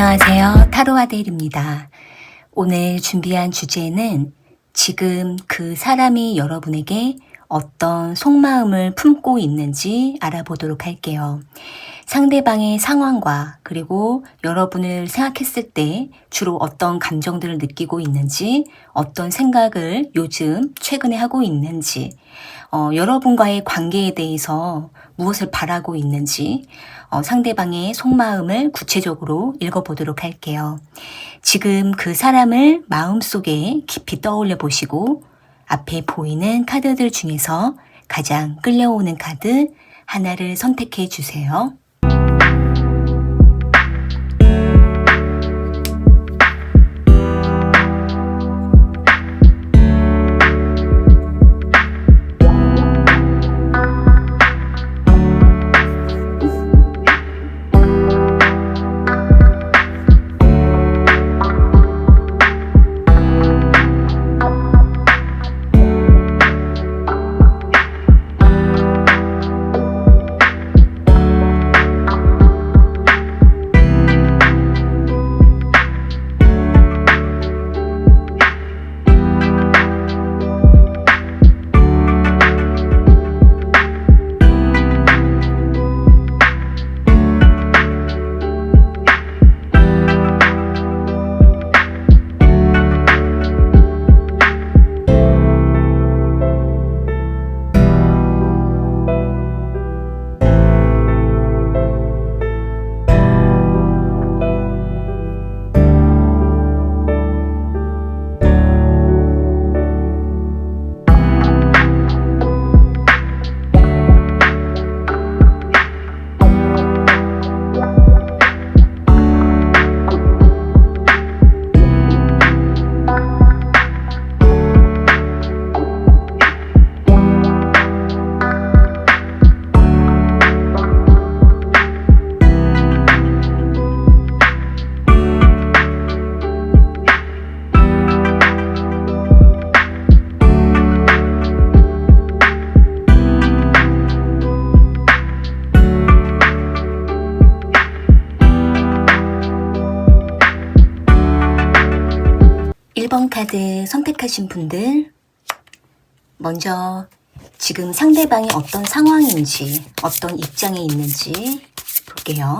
안녕하세요. 타로아델입니다. 오늘 준비한 주제는 지금 그 사람이 여러분에게 어떤 속마음을 품고 있는지 알아보도록 할게요. 상대방의 상황과 그리고 여러분을 생각했을 때 주로 어떤 감정들을 느끼고 있는지, 어떤 생각을 요즘 최근에 하고 있는지, 여러분과의 관계에 대해서 무엇을 바라고 있는지, 상대방의 속마음을 구체적으로 읽어보도록 할게요. 지금 그 사람을 마음속에 깊이 떠올려 보시고 앞에 보이는 카드들 중에서 가장 끌려오는 카드 하나를 선택해 주세요. (1번) 카드 선택하신 분들, 먼저 지금 상대방이 어떤 상황인지, 어떤 입장에 있는지 볼게요.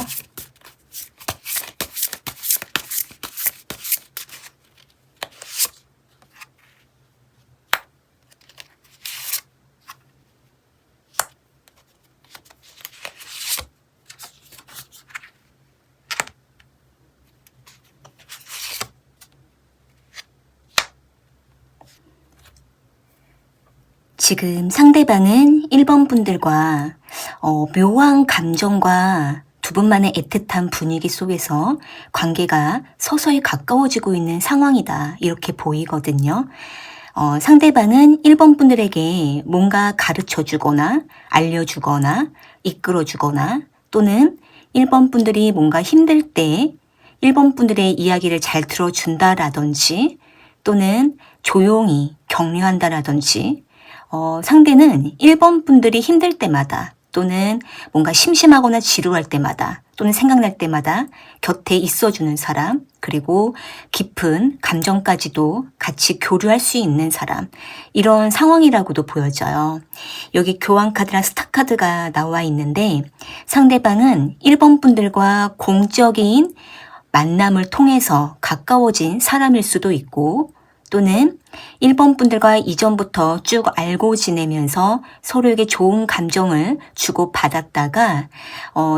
지금 상대방은 1번 분들과 묘한 감정과 두 분만의 애틋한 분위기 속에서 관계가 서서히 가까워지고 있는 상황이다, 이렇게 보이거든요. 상대방은 1번 분들에게 뭔가 가르쳐 주거나 알려주거나 이끌어 주거나, 또는 1번 분들이 뭔가 힘들 때 1번 분들의 이야기를 잘 들어준다라든지, 또는 조용히 격려한다라든지, 상대는 1번 분들이 힘들 때마다, 또는 뭔가 심심하거나 지루할 때마다, 또는 생각날 때마다 곁에 있어주는 사람, 그리고 깊은 감정까지도 같이 교류할 수 있는 사람, 이런 상황이라고도 보여져요. 여기 교환 카드랑 스타 카드가 나와 있는데, 상대방은 1번 분들과 공적인 만남을 통해서 가까워진 사람일 수도 있고, 또는 1번 분들과 이전부터 쭉 알고 지내면서 서로에게 좋은 감정을 주고받았다가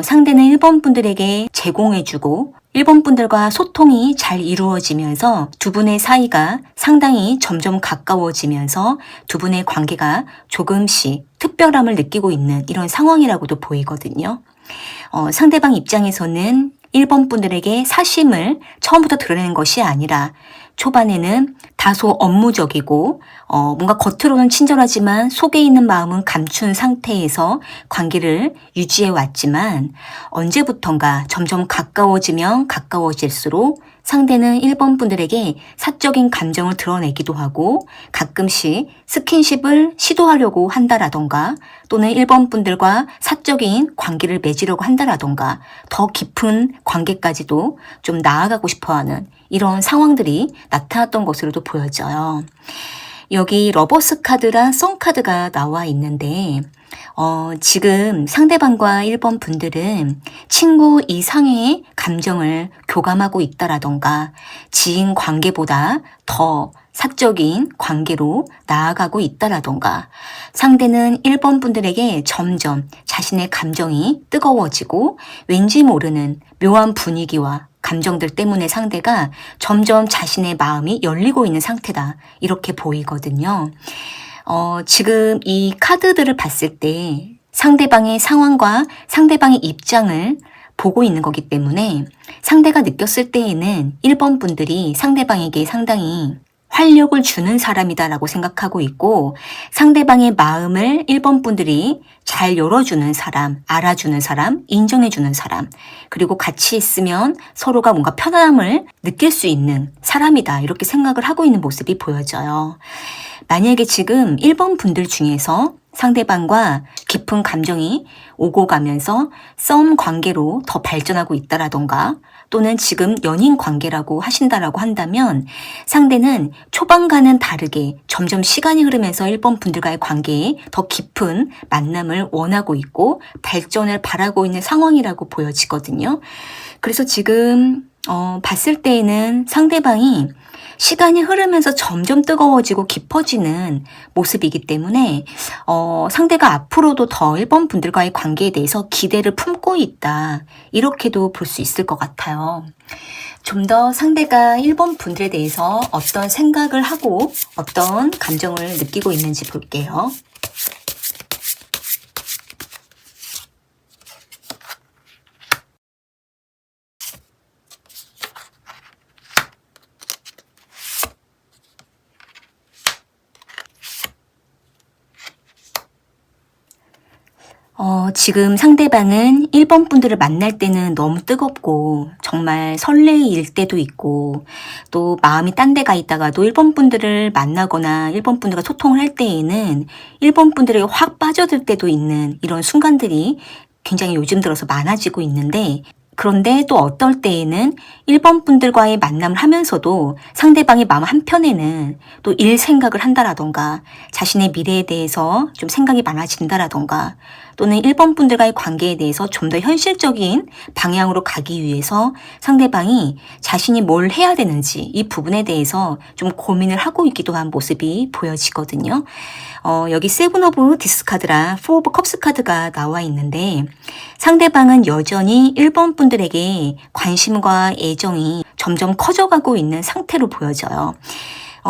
상대는 1번 분들에게 제공해주고 1번 분들과 소통이 잘 이루어지면서 두 분의 사이가 상당히 점점 가까워지면서 두 분의 관계가 조금씩 특별함을 느끼고 있는 이런 상황이라고도 보이거든요. 상대방 입장에서는 1번 분들에게 사심을 처음부터 드러내는 것이 아니라 초반에는 다소 업무적이고 뭔가 겉으로는 친절하지만 속에 있는 마음은 감춘 상태에서 관계를 유지해 왔지만 언제부턴가 점점 가까워지면 가까워질수록 상대는 1번 분들에게 사적인 감정을 드러내기도 하고 가끔씩 스킨십을 시도하려고 한다라던가 또는 1번 분들과 사적인 관계를 맺으려고 한다라던가 더 깊은 관계까지도 좀 나아가고 싶어하는 이런 상황들이 나타났던 것으로도 보여져요. 여기 러버스 카드랑 선 카드가 나와 있는데 지금 상대방과 1번 분들은 친구 이상의 감정을 교감하고 있다라던가 지인 관계보다 더 사적인 관계로 나아가고 있다라던가 상대는 1번 분들에게 점점 자신의 감정이 뜨거워지고 왠지 모르는 묘한 분위기와 감정들 때문에 상대가 점점 자신의 마음이 열리고 있는 상태다. 이렇게 보이거든요. 지금 이 카드들을 봤을 때 상대방의 상황과 상대방의 입장을 보고 있는 거기 때문에 상대가 느꼈을 때에는 1번 분들이 상대방에게 상당히 활력을 주는 사람이다라고 생각하고 있고 상대방의 마음을 1번 분들이 잘 열어주는 사람, 알아주는 사람, 인정해주는 사람 그리고 같이 있으면 서로가 뭔가 편안함을 느낄 수 있는 사람이다 이렇게 생각을 하고 있는 모습이 보여져요. 만약에 지금 1번 분들 중에서 상대방과 깊은 감정이 오고 가면서 썸 관계로 더 발전하고 있다라던가 또는 지금 연인 관계라고 하신다라고 한다면 상대는 초반과는 다르게 점점 시간이 흐르면서 1번 분들과의 관계에 더 깊은 만남을 원하고 있고 발전을 바라고 있는 상황이라고 보여지거든요. 그래서 지금 봤을 때에는 상대방이 시간이 흐르면서 점점 뜨거워지고 깊어지는 모습이기 때문에 상대가 앞으로도 더 1번 분들과의 관계에 대해서 기대를 품고 있다. 이렇게도 볼 수 있을 것 같아요. 좀 더 상대가 1번 분들에 대해서 어떤 생각을 하고 어떤 감정을 느끼고 있는지 볼게요. 지금 상대방은 1번 분들을 만날 때는 너무 뜨겁고 정말 설레일 때도 있고 또 마음이 딴 데 가 있다가도 1번 분들을 만나거나 1번 분들과 소통을 할 때에는 1번 분들에게 확 빠져들 때도 있는 이런 순간들이 굉장히 요즘 들어서 많아지고 있는데 그런데 또 어떨 때에는 1번 분들과의 만남을 하면서도 상대방의 마음 한편에는 또 일 생각을 한다라던가 자신의 미래에 대해서 좀 생각이 많아진다라던가 또는 1번 분들과의 관계에 대해서 좀 더 현실적인 방향으로 가기 위해서 상대방이 자신이 뭘 해야 되는지 이 부분에 대해서 좀 고민을 하고 있기도 한 모습이 보여지거든요. 여기 세븐 오브 디스카드랑 포 오브 컵스 카드가 나와 있는데 상대방은 여전히 1번 분들에게 관심과 애정이 점점 커져가고 있는 상태로 보여져요.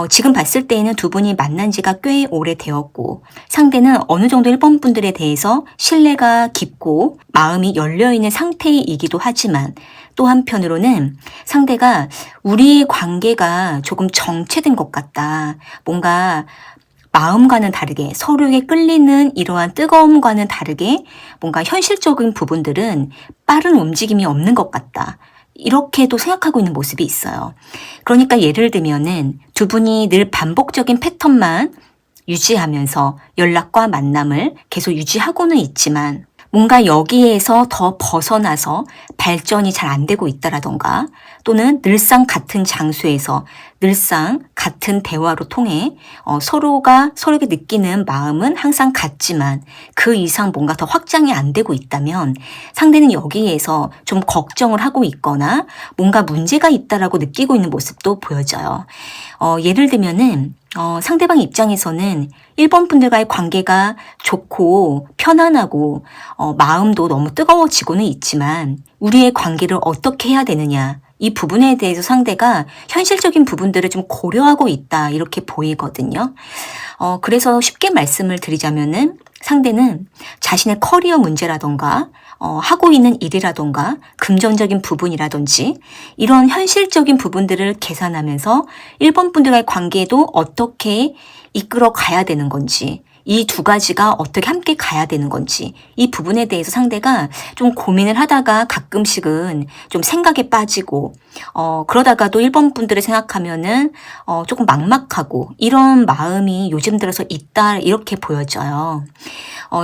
지금 봤을 때에는 두 분이 만난 지가 꽤 오래되었고 상대는 어느 정도 1번 분들에 대해서 신뢰가 깊고 마음이 열려있는 상태이기도 하지만 또 한편으로는 상대가 우리의 관계가 조금 정체된 것 같다. 뭔가 마음과는 다르게 서로에게 끌리는 이러한 뜨거움과는 다르게 뭔가 현실적인 부분들은 빠른 움직임이 없는 것 같다. 이렇게도 생각하고 있는 모습이 있어요. 그러니까 예를 들면은 두 분이 늘 반복적인 패턴만 유지하면서 연락과 만남을 계속 유지하고는 있지만 뭔가 여기에서 더 벗어나서 발전이 잘 안 되고 있다라던가 또는 늘상 같은 장소에서 늘상 같은 대화로 통해 서로가 서로에게 느끼는 마음은 항상 같지만 그 이상 뭔가 더 확장이 안 되고 있다면 상대는 여기에서 좀 걱정을 하고 있거나 뭔가 문제가 있다라고 느끼고 있는 모습도 보여져요. 예를 들면은 상대방 입장에서는 1번 분들과의 관계가 좋고 편안하고 마음도 너무 뜨거워지고는 있지만 우리의 관계를 어떻게 해야 되느냐 이 부분에 대해서 상대가 현실적인 부분들을 좀 고려하고 있다 이렇게 보이거든요. 그래서 쉽게 말씀을 드리자면은 상대는 자신의 커리어 문제라던가 하고 있는 일이라던가 금전적인 부분이라든지 이런 현실적인 부분들을 계산하면서 1번 분들과의 관계도 어떻게 이끌어 가야 되는 건지, 이 두 가지가 어떻게 함께 가야 되는 건지, 이 부분에 대해서 상대가 좀 고민을 하다가 가끔씩은 좀 생각에 빠지고 그러다가도 1번 분들을 생각하면은 조금 막막하고 이런 마음이 요즘 들어서 있다, 이렇게 보여져요.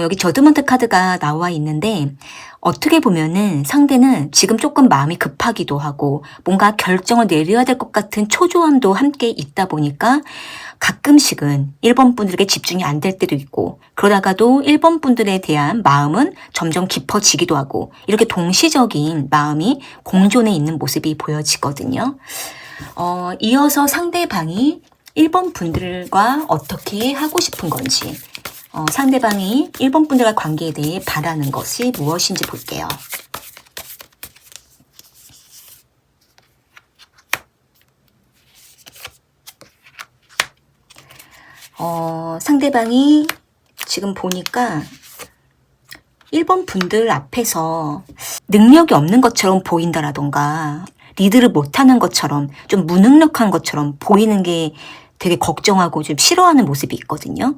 여기 저드먼트 카드가 나와 있는데, 어떻게 보면은 상대는 지금 조금 마음이 급하기도 하고 뭔가 결정을 내려야 될 것 같은 초조함도 함께 있다 보니까 가끔씩은 1번 분들에게 집중이 안 될 때도 있고, 그러다가도 1번 분들에 대한 마음은 점점 깊어지기도 하고, 이렇게 동시적인 마음이 공존해 있는 모습이 보여지거든요. 이어서 상대방이 1번 분들과 어떻게 하고 싶은 건지, 상대방이 1번 분들과 관계에 대해 바라는 것이 무엇인지 볼게요. 상대방이 지금 보니까 1번 분들 앞에서 능력이 없는 것처럼 보인다라던가 리드를 못하는 것처럼 좀 무능력한 것처럼 보이는 게 되게 걱정하고 좀 싫어하는 모습이 있거든요.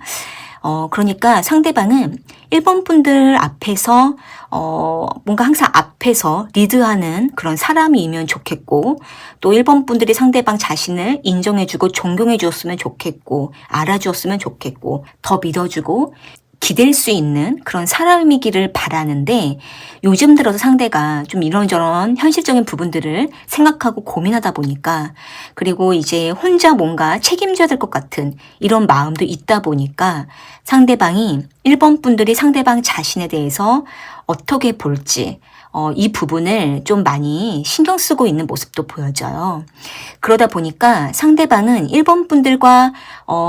그러니까 상대방은 1번 분들 앞에서 뭔가 항상 앞에서 리드하는 그런 사람이면 좋겠고, 또 1번 분들이 상대방 자신을 인정해주고 존경해 주었으면 좋겠고, 알아주었으면 좋겠고, 더 믿어주고 기댈 수 있는 그런 사람이기를 바라는데, 요즘 들어서 상대가 좀 이런저런 현실적인 부분들을 생각하고 고민하다 보니까, 그리고 이제 혼자 뭔가 책임져야 될 것 같은 이런 마음도 있다 보니까 상대방이 1번 분들이 상대방 자신에 대해서 어떻게 볼지 이 부분을 좀 많이 신경 쓰고 있는 모습도 보여져요. 그러다 보니까 상대방은 1번 분들과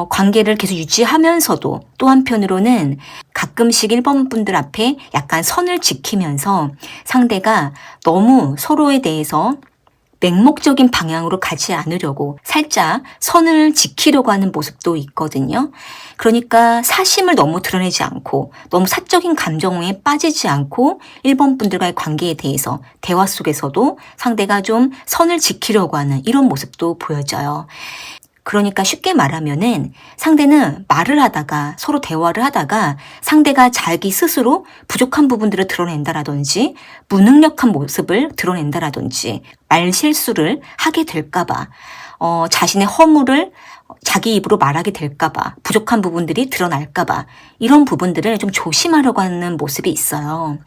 관계를 계속 유지하면서도 또 한편으로는 가끔씩 1번 분들 앞에 약간 선을 지키면서 상대가 너무 서로에 대해서 맹목적인 방향으로 가지 않으려고 살짝 선을 지키려고 하는 모습도 있거든요. 그러니까 사심을 너무 드러내지 않고 너무 사적인 감정에 빠지지 않고 1번 분들과의 관계에 대해서 대화 속에서도 상대가 좀 선을 지키려고 하는 이런 모습도 보여져요. 그러니까 쉽게 말하면은 상대는 말을 하다가, 서로 대화를 하다가 상대가 자기 스스로 부족한 부분들을 드러낸다라든지 무능력한 모습을 드러낸다라든지 말 실수를 하게 될까봐, 자신의 허물을 자기 입으로 말하게 될까봐, 부족한 부분들이 드러날까봐 이런 부분들을 좀 조심하려고 하는 모습이 있어요.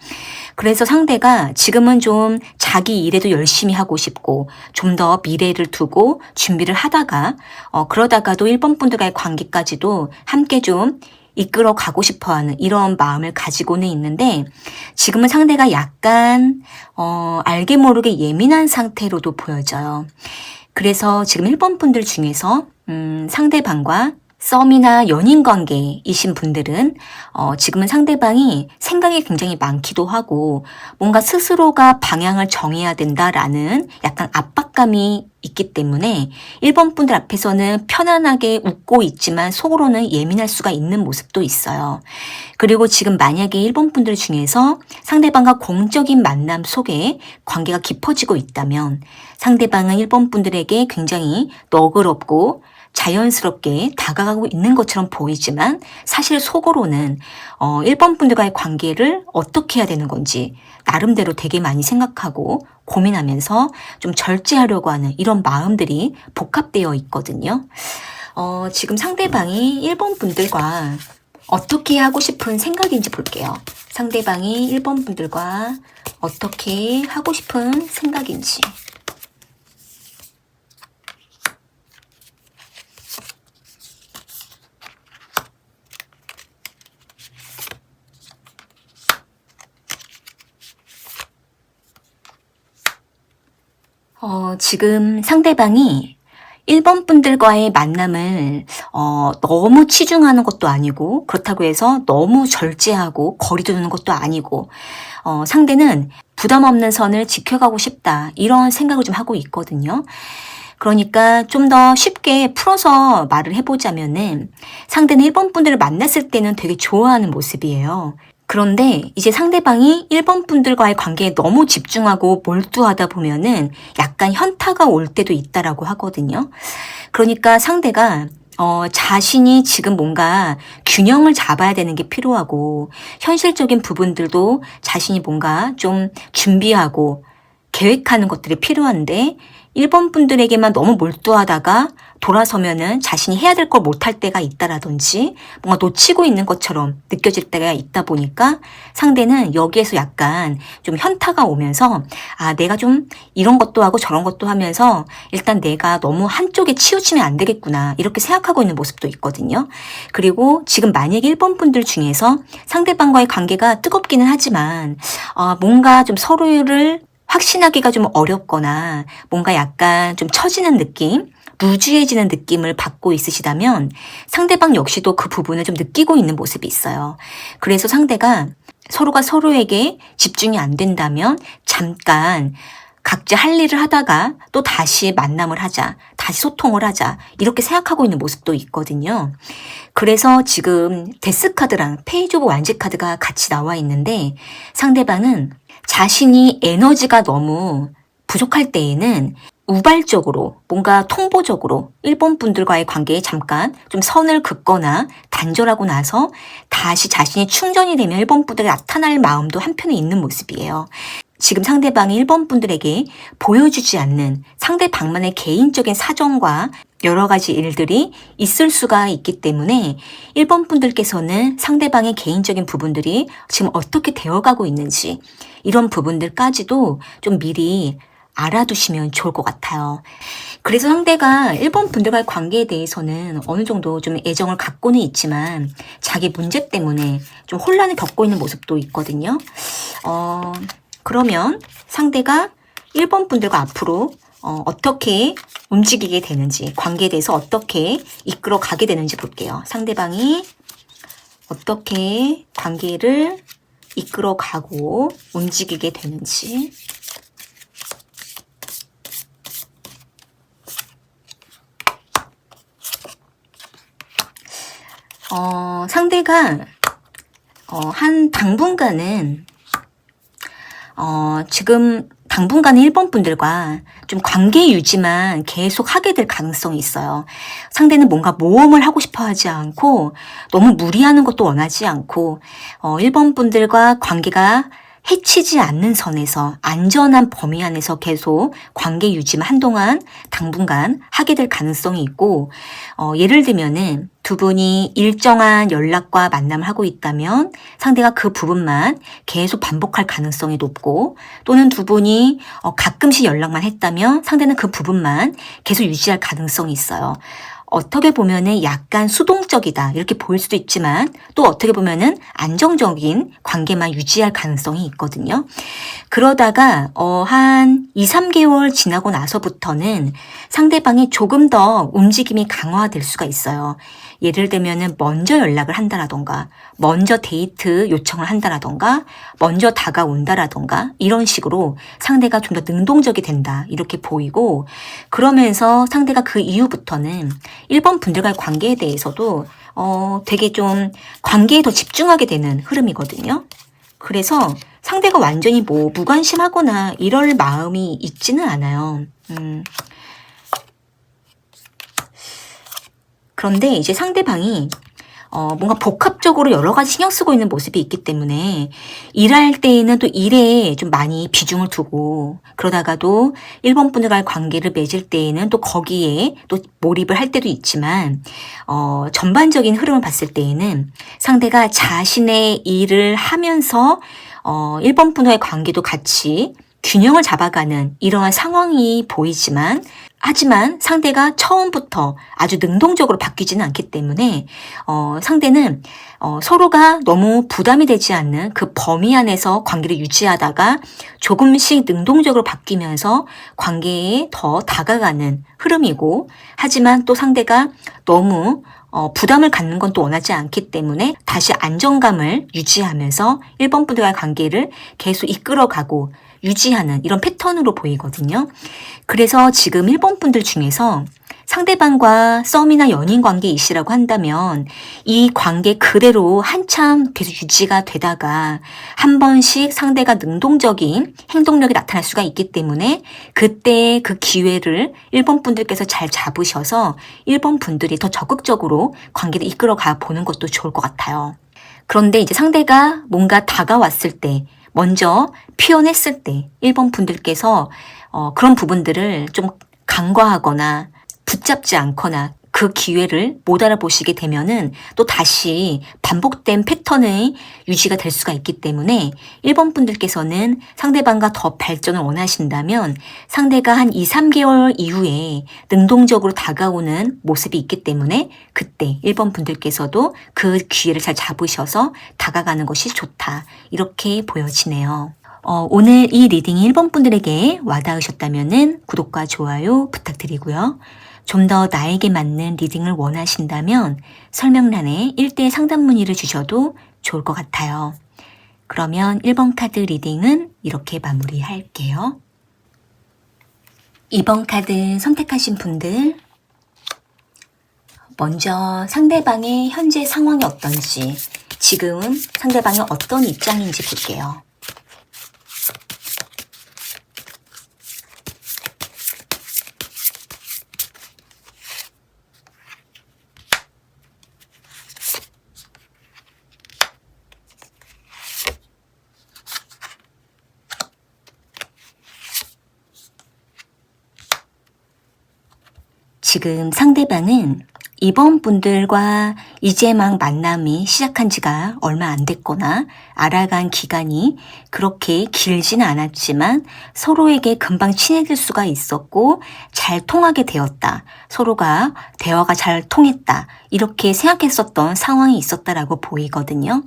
그래서 상대가 지금은 좀 자기 일에도 열심히 하고 싶고 좀 더 미래를 두고 준비를 하다가 그러다가도 1번 분들과의 관계까지도 함께 좀 이끌어 가고 싶어하는 이런 마음을 가지고는 있는데, 지금은 상대가 약간 알게 모르게 예민한 상태로도 보여져요. 그래서 지금 1번 분들 중에서 상대방과 썸이나 연인 관계이신 분들은 지금은 상대방이 생각이 굉장히 많기도 하고 뭔가 스스로가 방향을 정해야 된다라는 약간 압박감이 있기 때문에 1번 분들 앞에서는 편안하게 웃고 있지만 속으로는 예민할 수가 있는 모습도 있어요. 그리고 지금 만약에 1번 분들 중에서 상대방과 공적인 만남 속에 관계가 깊어지고 있다면 상대방은 1번 분들에게 굉장히 너그럽고 자연스럽게 다가가고 있는 것처럼 보이지만 사실 속으로는 1번 분들과의 관계를 어떻게 해야 되는 건지 나름대로 되게 많이 생각하고 고민하면서 좀 절제하려고 하는 이런 마음들이 복합되어 있거든요. 지금 상대방이 1번 분들과 어떻게 하고 싶은 생각인지 볼게요. 상대방이 1번 분들과 어떻게 하고 싶은 생각인지. 지금 상대방이 1번 분들과의 만남을 너무 치중하는 것도 아니고 그렇다고 해서 너무 절제하고 거리 두는 것도 아니고 상대는 부담 없는 선을 지켜가고 싶다 이런 생각을 좀 하고 있거든요. 그러니까 좀 더 쉽게 풀어서 말을 해보자면은 상대는 1번 분들을 만났을 때는 되게 좋아하는 모습이에요. 그런데 이제 상대방이 1번 분들과의 관계에 너무 집중하고 몰두하다 보면은 약간 현타가 올 때도 있다라고 하거든요. 그러니까 상대가 자신이 지금 뭔가 균형을 잡아야 되는 게 필요하고 현실적인 부분들도 자신이 뭔가 좀 준비하고 계획하는 것들이 필요한데 1번 분들에게만 너무 몰두하다가 돌아서면은 자신이 해야 될 걸 못할 때가 있다라든지 뭔가 놓치고 있는 것처럼 느껴질 때가 있다 보니까 상대는 여기에서 약간 좀 현타가 오면서 내가 좀 이런 것도 하고 저런 것도 하면서 일단 내가 너무 한쪽에 치우치면 안 되겠구나 이렇게 생각하고 있는 모습도 있거든요. 그리고 지금 만약 1번 분들 중에서 상대방과의 관계가 뜨겁기는 하지만 뭔가 좀 서로를 확신하기가 좀 어렵거나 뭔가 약간 좀 처지는 느낌, 루즈해지는 느낌을 받고 있으시다면 상대방 역시도 그 부분을 좀 느끼고 있는 모습이 있어요. 그래서 상대가 서로가 서로에게 집중이 안 된다면 잠깐 각자 할 일을 하다가 또 다시 만남을 하자, 다시 소통을 하자 이렇게 생각하고 있는 모습도 있거든요. 그래서 지금 데스카드랑 페이지 오브 완즈 카드가 같이 나와 있는데 상대방은 자신이 에너지가 너무 부족할 때에는 우발적으로 뭔가 통보적으로 1번 분들과의 관계에 잠깐 좀 선을 긋거나 단절하고 나서 다시 자신이 충전이 되면 1번 분들이 나타날 마음도 한편에 있는 모습이에요. 지금 상대방이 1번 분들에게 보여주지 않는 상대방만의 개인적인 사정과 여러 가지 일들이 있을 수가 있기 때문에 1번 분들께서는 상대방의 개인적인 부분들이 지금 어떻게 되어가고 있는지 이런 부분들까지도 좀 미리 알아두시면 좋을 것 같아요. 그래서 상대가 1번 분들과의 관계에 대해서는 어느 정도 좀 애정을 갖고는 있지만 자기 문제 때문에 좀 혼란을 겪고 있는 모습도 있거든요. 그러면 상대가 1번 분들과 앞으로 어떻게 움직이게 되는지, 관계에 대해서 어떻게 이끌어 가게 되는지 볼게요. 상대방이 어떻게 관계를 이끌어 가고 움직이게 되는지. 상대가 한 당분간은 지금 당분간은 1번 분들과 좀 관계 유지만 계속 하게 될 가능성이 있어요. 상대는 뭔가 모험을 하고 싶어 하지 않고 너무 무리하는 것도 원하지 않고 1번 분들과 관계가 해치지 않는 선에서 안전한 범위 안에서 계속 관계 유지만 한동안 당분간 하게 될 가능성이 있고 예를 들면은 두 분이 일정한 연락과 만남을 하고 있다면 상대가 그 부분만 계속 반복할 가능성이 높고 또는 두 분이 가끔씩 연락만 했다면 상대는 그 부분만 계속 유지할 가능성이 있어요. 어떻게 보면은 약간 수동적이다 이렇게 보일 수도 있지만 또 어떻게 보면은 안정적인 관계만 유지할 가능성이 있거든요. 그러다가 한 2, 3개월 지나고 나서부터는 상대방이 조금 더 움직임이 강화될 수가 있어요. 예를 들면은 먼저 연락을 한다라던가 먼저 데이트 요청을 한다라던가 먼저 다가온다라던가 이런 식으로 상대가 좀 더 능동적이 된다 이렇게 보이고 그러면서 상대가 그 이후부터는 1번 분들과의 관계에 대해서도 되게 좀 관계에 더 집중하게 되는 흐름이거든요. 그래서 상대가 완전히 무관심하거나 이럴 마음이 있지는 않아요. 그런데 이제 상대방이 뭔가 복합적으로 여러 가지 신경 쓰고 있는 모습이 있기 때문에 일할 때에는 또 일에 좀 많이 비중을 두고 그러다가도 1번 분들과의 관계를 맺을 때에는 또 거기에 또 몰입을 할 때도 있지만 전반적인 흐름을 봤을 때에는 상대가 자신의 일을 하면서 1번 분과의 관계도 같이 균형을 잡아가는 이러한 상황이 보이지만 하지만 상대가 처음부터 아주 능동적으로 바뀌지는 않기 때문에 상대는 서로가 너무 부담이 되지 않는 그 범위 안에서 관계를 유지하다가 조금씩 능동적으로 바뀌면서 관계에 더 다가가는 흐름이고 하지만 또 상대가 너무 부담을 갖는 건 또 원하지 않기 때문에 다시 안정감을 유지하면서 1번 분들과의 관계를 계속 이끌어가고 유지하는 이런 패턴으로 보이거든요. 그래서 지금 1번 분들 중에서 상대방과 썸이나 연인 관계이시라고 한다면 이 관계 그대로 한참 계속 유지가 되다가 한 번씩 상대가 능동적인 행동력이 나타날 수가 있기 때문에 그때 그 기회를 1번 분들께서 잘 잡으셔서 1번 분들이 더 적극적으로 관계를 이끌어가 보는 것도 좋을 것 같아요. 그런데 이제 상대가 뭔가 다가왔을 때 먼저 표현했을 때 1번 분들께서 그런 부분들을 좀 간과하거나 붙잡지 않거나 그 기회를 못 알아보시게 되면은 또 다시 반복된 패턴의 유지가 될 수가 있기 때문에 1번 분들께서는 상대방과 더 발전을 원하신다면 상대가 한 2, 3개월 이후에 능동적으로 다가오는 모습이 있기 때문에 그때 1번 분들께서도 그 기회를 잘 잡으셔서 다가가는 것이 좋다. 이렇게 보여지네요. 오늘 이 리딩이 1번 분들에게 와닿으셨다면 구독과 좋아요 부탁드리고요. 좀 더 나에게 맞는 리딩을 원하신다면 설명란에 1대1 상담 문의를 주셔도 좋을 것 같아요. 그러면 1번 카드 리딩은 이렇게 마무리할게요. 2번 카드 선택하신 분들, 먼저 상대방의 현재 상황이 어떤지, 지금 상대방이 어떤 입장인지 볼게요. 지금 상대방은 이번 분들과 이제 막 만남이 시작한 지가 얼마 안 됐거나 알아간 기간이 그렇게 길지는 않았지만 서로에게 금방 친해질 수가 있었고 잘 통하게 되었다. 서로가 대화가 잘 통했다. 이렇게 생각했었던 상황이 있었다라고 보이거든요.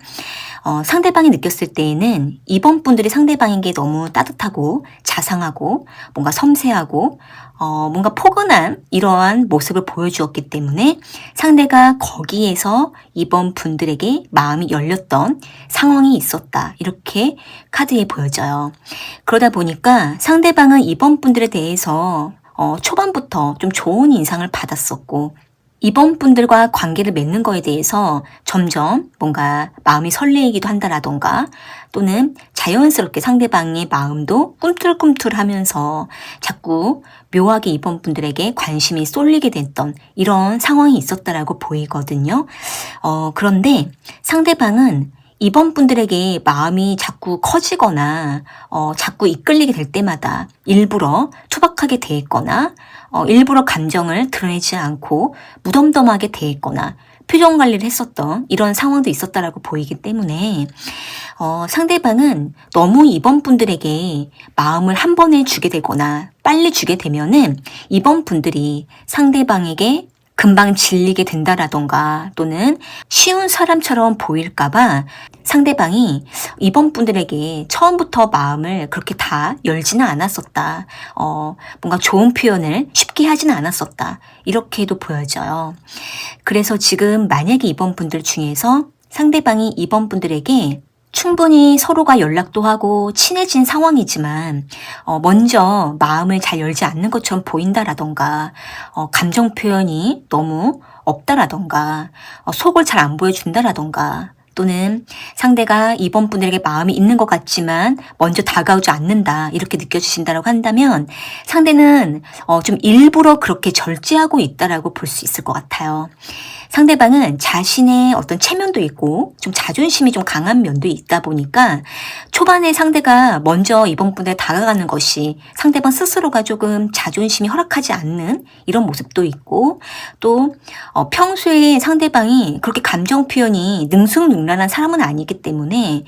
상대방이 느꼈을 때에는 이번 분들이 상대방에게 너무 따뜻하고 자상하고 뭔가 섬세하고 뭔가 포근한 이러한 모습을 보여주었기 때문에 상대가 거기에서 이번 분들에게 마음이 열렸던 상황이 있었다. 이렇게 카드에 보여져요. 그러다 보니까 상대방은 이번 분들에 대해서 초반부터 좀 좋은 인상을 받았었고 이번 분들과 관계를 맺는 거에 대해서 점점 뭔가 마음이 설레이기도 한다라던가 또는 자연스럽게 상대방의 마음도 꿈틀꿈틀하면서 자꾸 묘하게 이번 분들에게 관심이 쏠리게 됐던 이런 상황이 있었다라고 보이거든요. 그런데 상대방은 이번 분들에게 마음이 자꾸 커지거나 자꾸 이끌리게 될 때마다 일부러 투박하게 대했거나 일부러 감정을 드러내지 않고 무덤덤하게 대했거나 표정 관리를 했었던 이런 상황도 있었다라고 보이기 때문에 상대방은 너무 이번 분들에게 마음을 한 번에 주게 되거나 빨리 주게 되면은 이번 분들이 상대방에게 금방 질리게 된다라던가 또는 쉬운 사람처럼 보일까봐 상대방이 이번 분들에게 처음부터 마음을 그렇게 다 열지는 않았었다. 뭔가 좋은 표현을 쉽게 하지는 않았었다. 이렇게도 보여져요. 그래서 지금 만약에 이번 분들 중에서 상대방이 이번 분들에게 충분히 서로가 연락도 하고 친해진 상황이지만 먼저 마음을 잘 열지 않는 것처럼 보인다라던가 감정 표현이 너무 없다라던가 속을 잘 안 보여준다라던가 또는 상대가 이번 분들에게 마음이 있는 것 같지만 먼저 다가오지 않는다 이렇게 느껴지신다고 한다면 상대는 좀 일부러 그렇게 절제하고 있다라고 볼 수 있을 것 같아요. 상대방은 자신의 어떤 체면도 있고 좀 자존심이 좀 강한 면도 있다 보니까 초반에 상대가 먼저 이번 분에 다가가는 것이 상대방 스스로가 조금 자존심이 허락하지 않는 이런 모습도 있고 또 평소에 상대방이 그렇게 감정 표현이 능숙능란한 사람은 아니기 때문에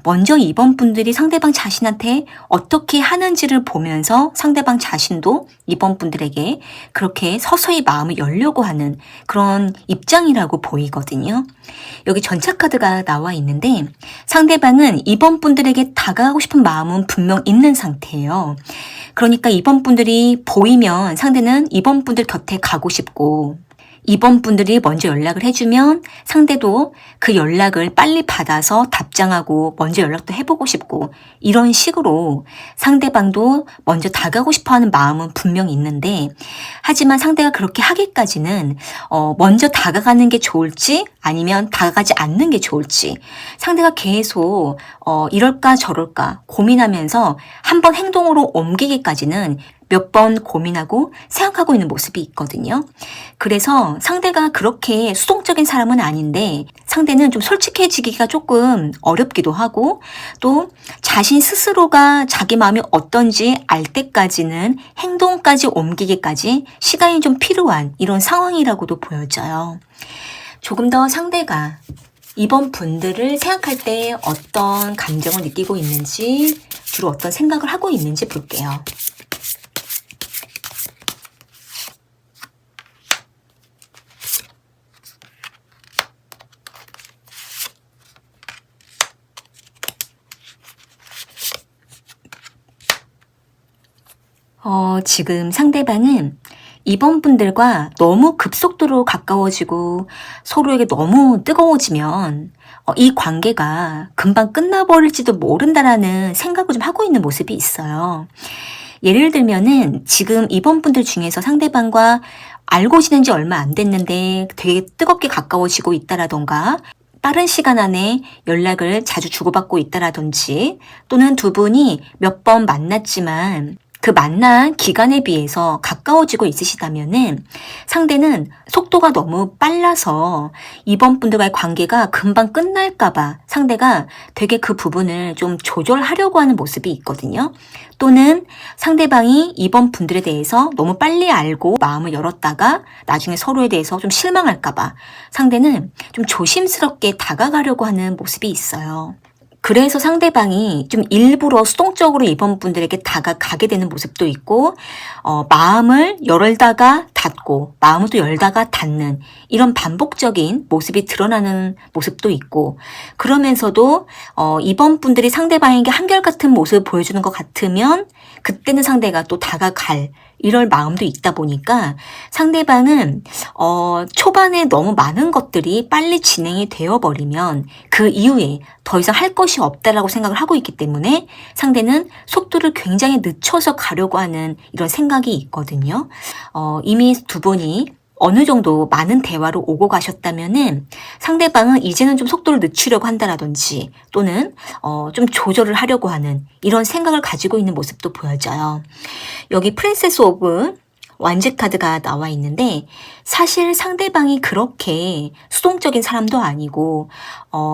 먼저 이번 분들이 상대방 자신한테 어떻게 하는지를 보면서 상대방 자신도 이번 분들에게 그렇게 서서히 마음을 열려고 하는 그런 입장이라고 보이거든요. 여기 전차 카드가 나와 있는데 상대방은 이번 분들에게 다가가고 싶은 마음은 분명 있는 상태예요. 그러니까 이번 분들이 보이면 상대는 이번 분들 곁에 가고 싶고 이번 분들이 먼저 연락을 해주면 상대도 그 연락을 빨리 받아서 답장하고 먼저 연락도 해보고 싶고 이런 식으로 상대방도 먼저 다가가고 싶어하는 마음은 분명히 있는데 하지만 상대가 그렇게 하기까지는 먼저 다가가는 게 좋을지 아니면 다가가지 않는 게 좋을지 상대가 계속 이럴까 저럴까 고민하면서 한번 행동으로 옮기기까지는 몇 번 고민하고 생각하고 있는 모습이 있거든요. 그래서 상대가 그렇게 수동적인 사람은 아닌데 상대는 좀 솔직해지기가 조금 어렵기도 하고 또 자신 스스로가 자기 마음이 어떤지 알 때까지는 행동까지 옮기기까지 시간이 좀 필요한 이런 상황이라고도 보여져요. 조금 더 상대가 이번 분들을 생각할 때 어떤 감정을 느끼고 있는지 주로 어떤 생각을 하고 있는지 볼게요. 지금 상대방은 이번 분들과 너무 급속도로 가까워지고 서로에게 너무 뜨거워지면 이 관계가 금방 끝나버릴지도 모른다라는 생각을 좀 하고 있는 모습이 있어요. 예를 들면은 지금 이번 분들 중에서 상대방과 알고 지낸 지 얼마 안 됐는데 되게 뜨겁게 가까워지고 있다라던가 빠른 시간 안에 연락을 자주 주고받고 있다라든지 또는 두 분이 몇 번 만났지만 그 만난 기간에 비해서 가까워지고 있으시다면은 상대는 속도가 너무 빨라서 이번 분들과의 관계가 금방 끝날까봐 상대가 되게 그 부분을 좀 조절하려고 하는 모습이 있거든요. 또는 상대방이 이번 분들에 대해서 너무 빨리 알고 마음을 열었다가 나중에 서로에 대해서 좀 실망할까봐 상대는 좀 조심스럽게 다가가려고 하는 모습이 있어요. 그래서 상대방이 좀 일부러 수동적으로 이번 분들에게 다가가게 되는 모습도 있고 마음을 열다가 닫고 마음을 또 열다가 닫는 이런 반복적인 모습이 드러나는 모습도 있고 그러면서도 이번 분들이 상대방에게 한결같은 모습을 보여주는 것 같으면 그때는 상대가 또 다가갈 이럴 마음도 있다 보니까 상대방은 초반에 너무 많은 것들이 빨리 진행이 되어버리면 그 이후에 더 이상 할 것이 없다라고 생각을 하고 있기 때문에 상대는 속도를 굉장히 늦춰서 가려고 하는 이런 생각이 있거든요. 이미 두 분이 어느 정도 많은 대화로 오고 가셨다면은 상대방은 이제는 좀 속도를 늦추려고 한다라든지 또는 좀 조절을 하려고 하는 이런 생각을 가지고 있는 모습도 보여져요. 여기 프린세스 오브 완즈 카드가 나와 있는데 사실 상대방이 그렇게 수동적인 사람도 아니고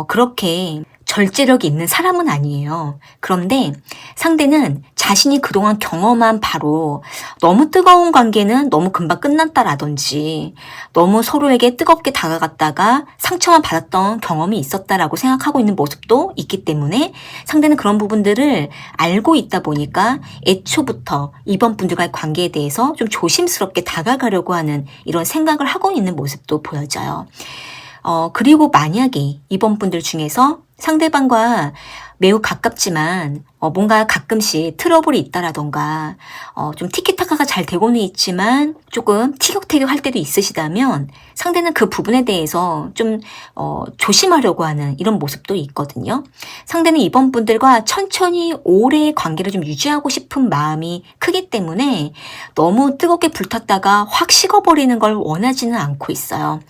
그렇게 절제력이 있는 사람은 아니에요. 그런데 상대는 자신이 그동안 경험한 바로 너무 뜨거운 관계는 너무 금방 끝났다라든지 너무 서로에게 뜨겁게 다가갔다가 상처만 받았던 경험이 있었다라고 생각하고 있는 모습도 있기 때문에 상대는 그런 부분들을 알고 있다 보니까 애초부터 이번 분들과의 관계에 대해서 좀 조심스럽게 다가가려고 하는 이런 생각을 하고 있는 모습도 보여져요. 그리고 만약에 이번 분들 중에서 상대방과 매우 가깝지만 뭔가 가끔씩 트러블이 있다라던가 좀 티키타카가 잘 되고는 있지만 조금 티격태격 할 때도 있으시다면 상대는 그 부분에 대해서 좀 조심하려고 하는 이런 모습도 있거든요. 상대는 이번 분들과 천천히 오래 관계를 좀 유지하고 싶은 마음이 크기 때문에 너무 뜨겁게 불탔다가 확 식어버리는 걸 원하지는 않고 있어요.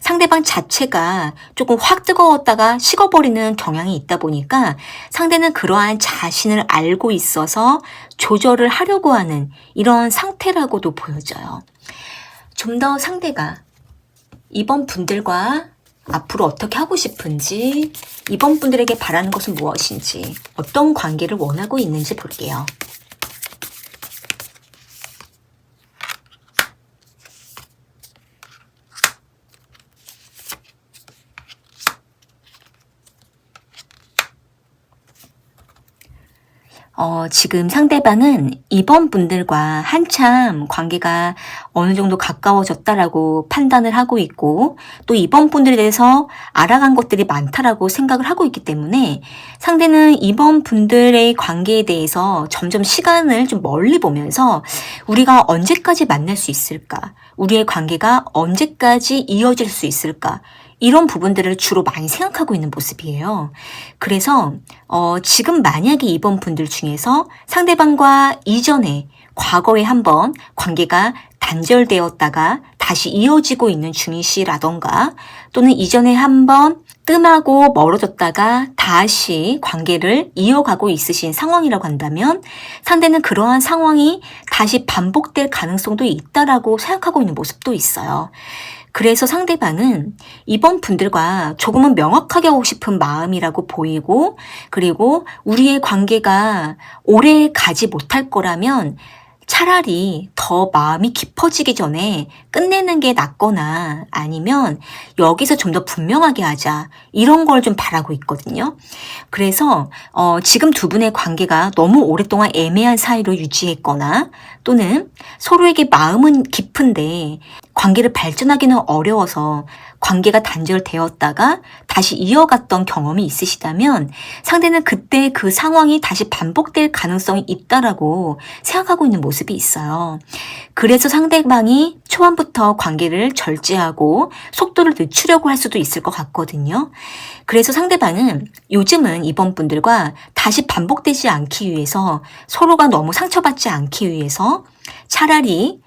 상대방 자체가 조금 확 뜨거웠다가 식어버리는 경향이 있다 보니까 상대는 그러한 자신을 알고 있어서 조절을 하려고 하는 이런 상태라고도 보여져요. 좀 더 상대가 이번 분들과 앞으로 어떻게 하고 싶은지, 이번 분들에게 바라는 것은 무엇인지, 어떤 관계를 원하고 있는지 볼게요. 지금 상대방은 이번 분들과 한참 관계가 어느 정도 가까워졌다라고 판단을 하고 있고, 또 이번 분들에 대해서 알아간 것들이 많다라고 생각을 하고 있기 때문에 상대는 이번 분들의 관계에 대해서 점점 시간을 좀 멀리 보면서 우리가 언제까지 만날 수 있을까? 우리의 관계가 언제까지 이어질 수 있을까? 이런 부분들을 주로 많이 생각하고 있는 모습이에요. 그래서 지금 만약에 이번 분들 중에서 상대방과 이전에 과거에 한번 관계가 단절되었다가 다시 이어지고 있는 중이시라던가, 또는 이전에 한번 뜸하고 멀어졌다가 다시 관계를 이어가고 있으신 상황이라고 한다면 상대는 그러한 상황이 다시 반복될 가능성도 있다라고 생각하고 있는 모습도 있어요. 그래서 상대방은 이번 분들과 조금은 명확하게 하고 싶은 마음이라고 보이고, 그리고 우리의 관계가 오래 가지 못할 거라면 차라리 더 마음이 깊어지기 전에 끝내는 게 낫거나, 아니면 여기서 좀 더 분명하게 하자, 이런 걸 좀 바라고 있거든요. 그래서 지금 두 분의 관계가 너무 오랫동안 애매한 사이로 유지했거나, 또는 서로에게 마음은 깊은데 관계를 발전하기는 어려워서 관계가 단절되었다가 다시 이어갔던 경험이 있으시다면 상대는 그때 그 상황이 다시 반복될 가능성이 있다라고 생각하고 있는 모습이 있어요. 그래서 상대방이 초반부터 관계를 절제하고 속도를 늦추려고 할 수도 있을 것 같거든요. 그래서 상대방은 요즘은 이번 분들과 다시 반복되지 않기 위해서, 서로가 너무 상처받지 않기 위해서 차라리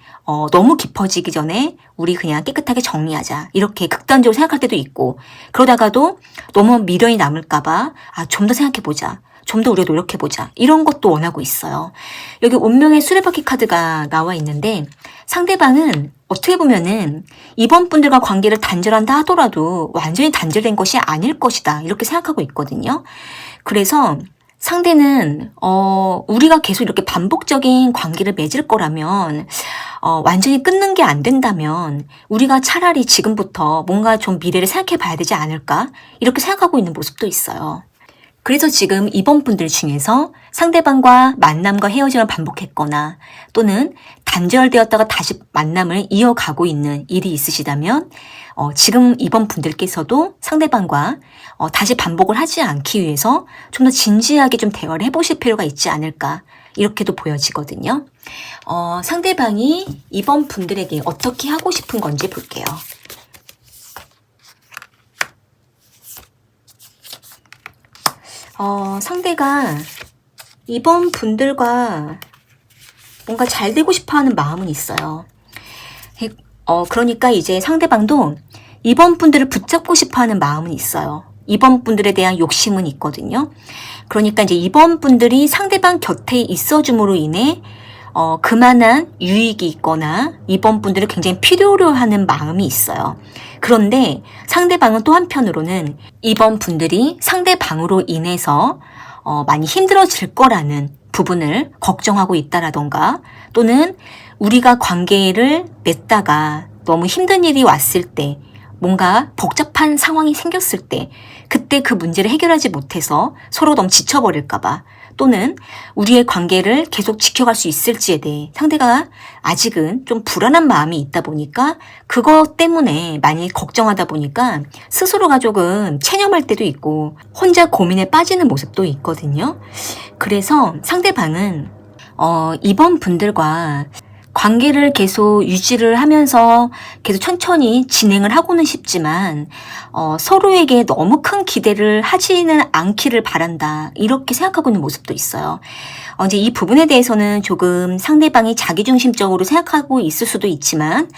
너무 깊어지기 전에 우리 그냥 깨끗하게 정리하자, 이렇게 극단적으로 생각할 때도 있고, 그러다가도 너무 미련이 남을까봐 좀 더 생각해보자, 좀 더 우리가 노력해보자, 이런 것도 원하고 있어요. 여기 운명의 수레바퀴 카드가 나와 있는데, 상대방은 어떻게 보면은 이번 분들과 관계를 단절한다 하더라도 완전히 단절된 것이 아닐 것이다, 이렇게 생각하고 있거든요. 그래서 상대는 우리가 계속 이렇게 반복적인 관계를 맺을 거라면, 완전히 끊는 게 안 된다면 우리가 차라리 지금부터 뭔가 좀 미래를 생각해 봐야 되지 않을까, 이렇게 생각하고 있는 모습도 있어요. 그래서 지금 이번 분들 중에서 상대방과 만남과 헤어짐을 반복했거나, 또는 단절되었다가 다시 만남을 이어가고 있는 일이 있으시다면 지금 이번 분들께서도 상대방과 다시 반복을 하지 않기 위해서 좀 더 진지하게 좀 대화를 해보실 필요가 있지 않을까, 이렇게도 보여지거든요. 상대방이 이번 분들에게 어떻게 하고 싶은 건지 볼게요. 상대가 이번 분들과 뭔가 잘 되고 싶어 하는 마음은 있어요. 그러니까 이제 상대방도 이번 분들을 붙잡고 싶어 하는 마음은 있어요. 이번 분들에 대한 욕심은 있거든요. 그러니까 이제 이번 분들이 상대방 곁에 있어줌으로 인해 그만한 유익이 있거나 이번 분들을 굉장히 필요로 하는 마음이 있어요. 그런데 상대방은 또 한편으로는 이번 분들이 상대방으로 인해서 많이 힘들어질 거라는 부분을 걱정하고 있다라던가, 또는 우리가 관계를 맺다가 너무 힘든 일이 왔을 때, 뭔가 복잡한 상황이 생겼을 때, 그때 그 문제를 해결하지 못해서 서로 너무 지쳐버릴까봐, 또는 우리의 관계를 계속 지켜갈 수 있을지에 대해 상대가 아직은 좀 불안한 마음이 있다 보니까, 그것 때문에 많이 걱정하다 보니까 스스로가 조금 체념할 때도 있고 혼자 고민에 빠지는 모습도 있거든요. 그래서 상대방은 이번 분들과 관계를 계속 유지를 하면서 계속 천천히 진행을 하고는 싶지만 서로에게 너무 큰 기대를 하지는 않기를 바란다, 이렇게 생각하고 있는 모습도 있어요. 이제 이 부분에 대해서는 조금 상대방이 자기중심적으로 생각하고 있을 수도 있지만,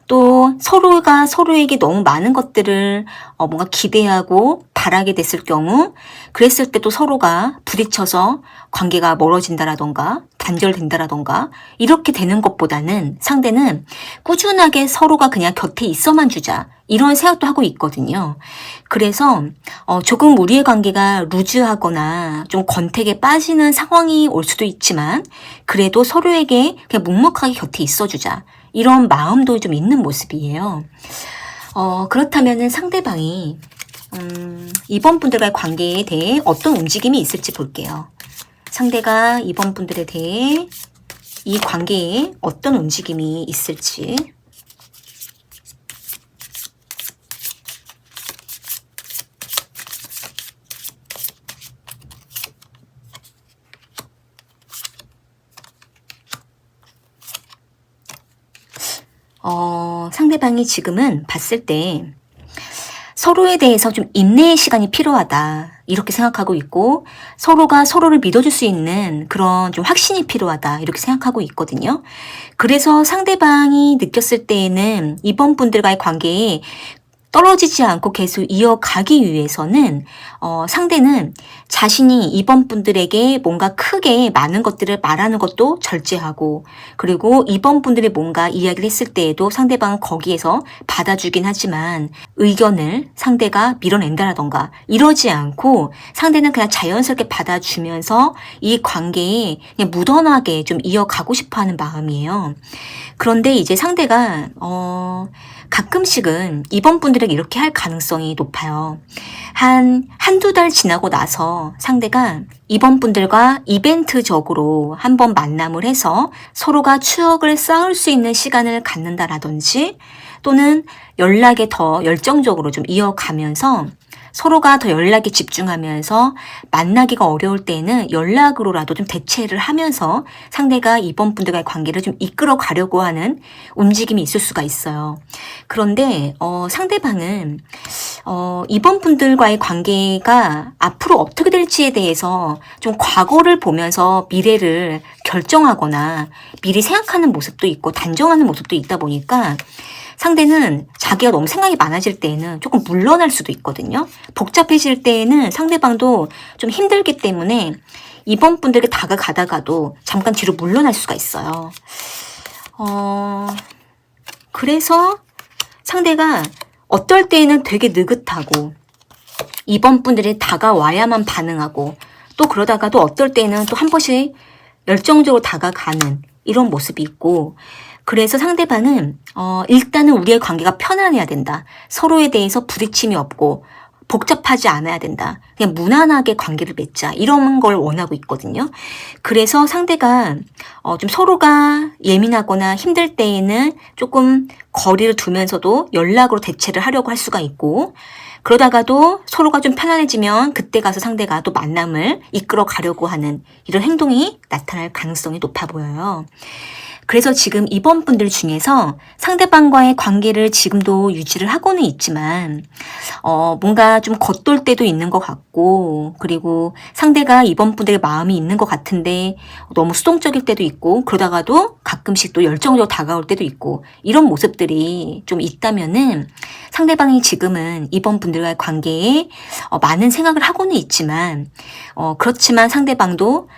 또 서로가 서로에게 너무 많은 것들을 뭔가 기대하고 바라게 됐을 경우, 그랬을 때 또 서로가 부딪혀서 관계가 멀어진다라던가 단절된다라던가 이렇게 되는 것보다는 상대는 꾸준하게 서로가 그냥 곁에 있어만 주자, 이런 생각도 하고 있거든요. 그래서 조금 우리의 관계가 루즈하거나 좀 권태기에 빠지는 상황이 올 수도 있지만, 그래도 서로에게 그냥 묵묵하게 곁에 있어주자, 이런 마음도 좀 있는 모습이에요. 그렇다면은 상대방이 이번 분들과의 관계에 대해 어떤 움직임이 있을지 볼게요. 상대가 이번 분들에 대해 이 관계에 어떤 움직임이 있을지. 상대방이 지금은 봤을 때 서로에 대해서 좀 인내의 시간이 필요하다 이렇게 생각하고 있고, 서로가 서로를 믿어줄 수 있는 그런 좀 확신이 필요하다 이렇게 생각하고 있거든요. 그래서 상대방이 느꼈을 때에는 이번 분들과의 관계에 떨어지지 않고 계속 이어가기 위해서는 상대는 자신이 이번 분들에게 뭔가 크게 많은 것들을 말하는 것도 절제하고, 그리고 이번 분들이 뭔가 이야기를 했을 때에도 상대방은 거기에서 받아주긴 하지만 의견을 상대가 밀어낸다라던가 이러지 않고 상대는 그냥 자연스럽게 받아주면서 이 관계에 그냥 무던하게 좀 이어가고 싶어하는 마음이에요. 그런데 이제 상대가 가끔씩은 이번 분들에게 이렇게 할 가능성이 높아요. 한두 달 지나고 나서 상대가 이번 분들과 이벤트적으로 한번 만남을 해서 서로가 추억을 쌓을 수 있는 시간을 갖는다라든지, 또는 연락에 더 열정적으로 좀 이어가면서 서로가 더 연락에 집중하면서 만나기가 어려울 때에는 연락으로라도 좀 대체를 하면서 상대가 이번 분들과의 관계를 좀 이끌어 가려고 하는 움직임이 있을 수가 있어요. 그런데 상대방은 이번 분들과의 관계가 앞으로 어떻게 될지에 대해서 좀 과거를 보면서 미래를 결정하거나 미리 생각하는 모습도 있고 단정하는 모습도 있다 보니까 상대는 자기가 너무 생각이 많아질 때에는 조금 물러날 수도 있거든요. 복잡해질 때에는 상대방도 좀 힘들기 때문에 이번 분들에게 다가가다가도 잠깐 뒤로 물러날 수가 있어요. 그래서 상대가 어떨 때에는 되게 느긋하고 이번 분들이 다가와야만 반응하고, 또 그러다가도 어떨 때는 또 한 번씩 열정적으로 다가가는 이런 모습이 있고, 그래서 상대방은 일단은 우리의 관계가 편안해야 된다. 서로에 대해서 부딪힘이 없고 복잡하지 않아야 된다. 그냥 무난하게 관계를 맺자. 이런 걸 원하고 있거든요. 그래서 상대가 좀 서로가 예민하거나 힘들 때에는 조금 거리를 두면서도 연락으로 대체를 하려고 할 수가 있고, 그러다가도 서로가 좀 편안해지면 그때 가서 상대가 또 만남을 이끌어 가려고 하는 이런 행동이 나타날 가능성이 높아 보여요. 그래서 지금 이번 분들 중에서 상대방과의 관계를 지금도 유지를 하고는 있지만 뭔가 좀 겉돌 때도 있는 것 같고, 그리고 상대가 이번 분들의 마음이 있는 것 같은데 너무 수동적일 때도 있고, 그러다가도 가끔씩 또 열정적으로 다가올 때도 있고, 이런 모습들이 좀 있다면은 상대방이 지금은 이번 분들과의 관계에 많은 생각을 하고는 있지만 그렇지만 상대방도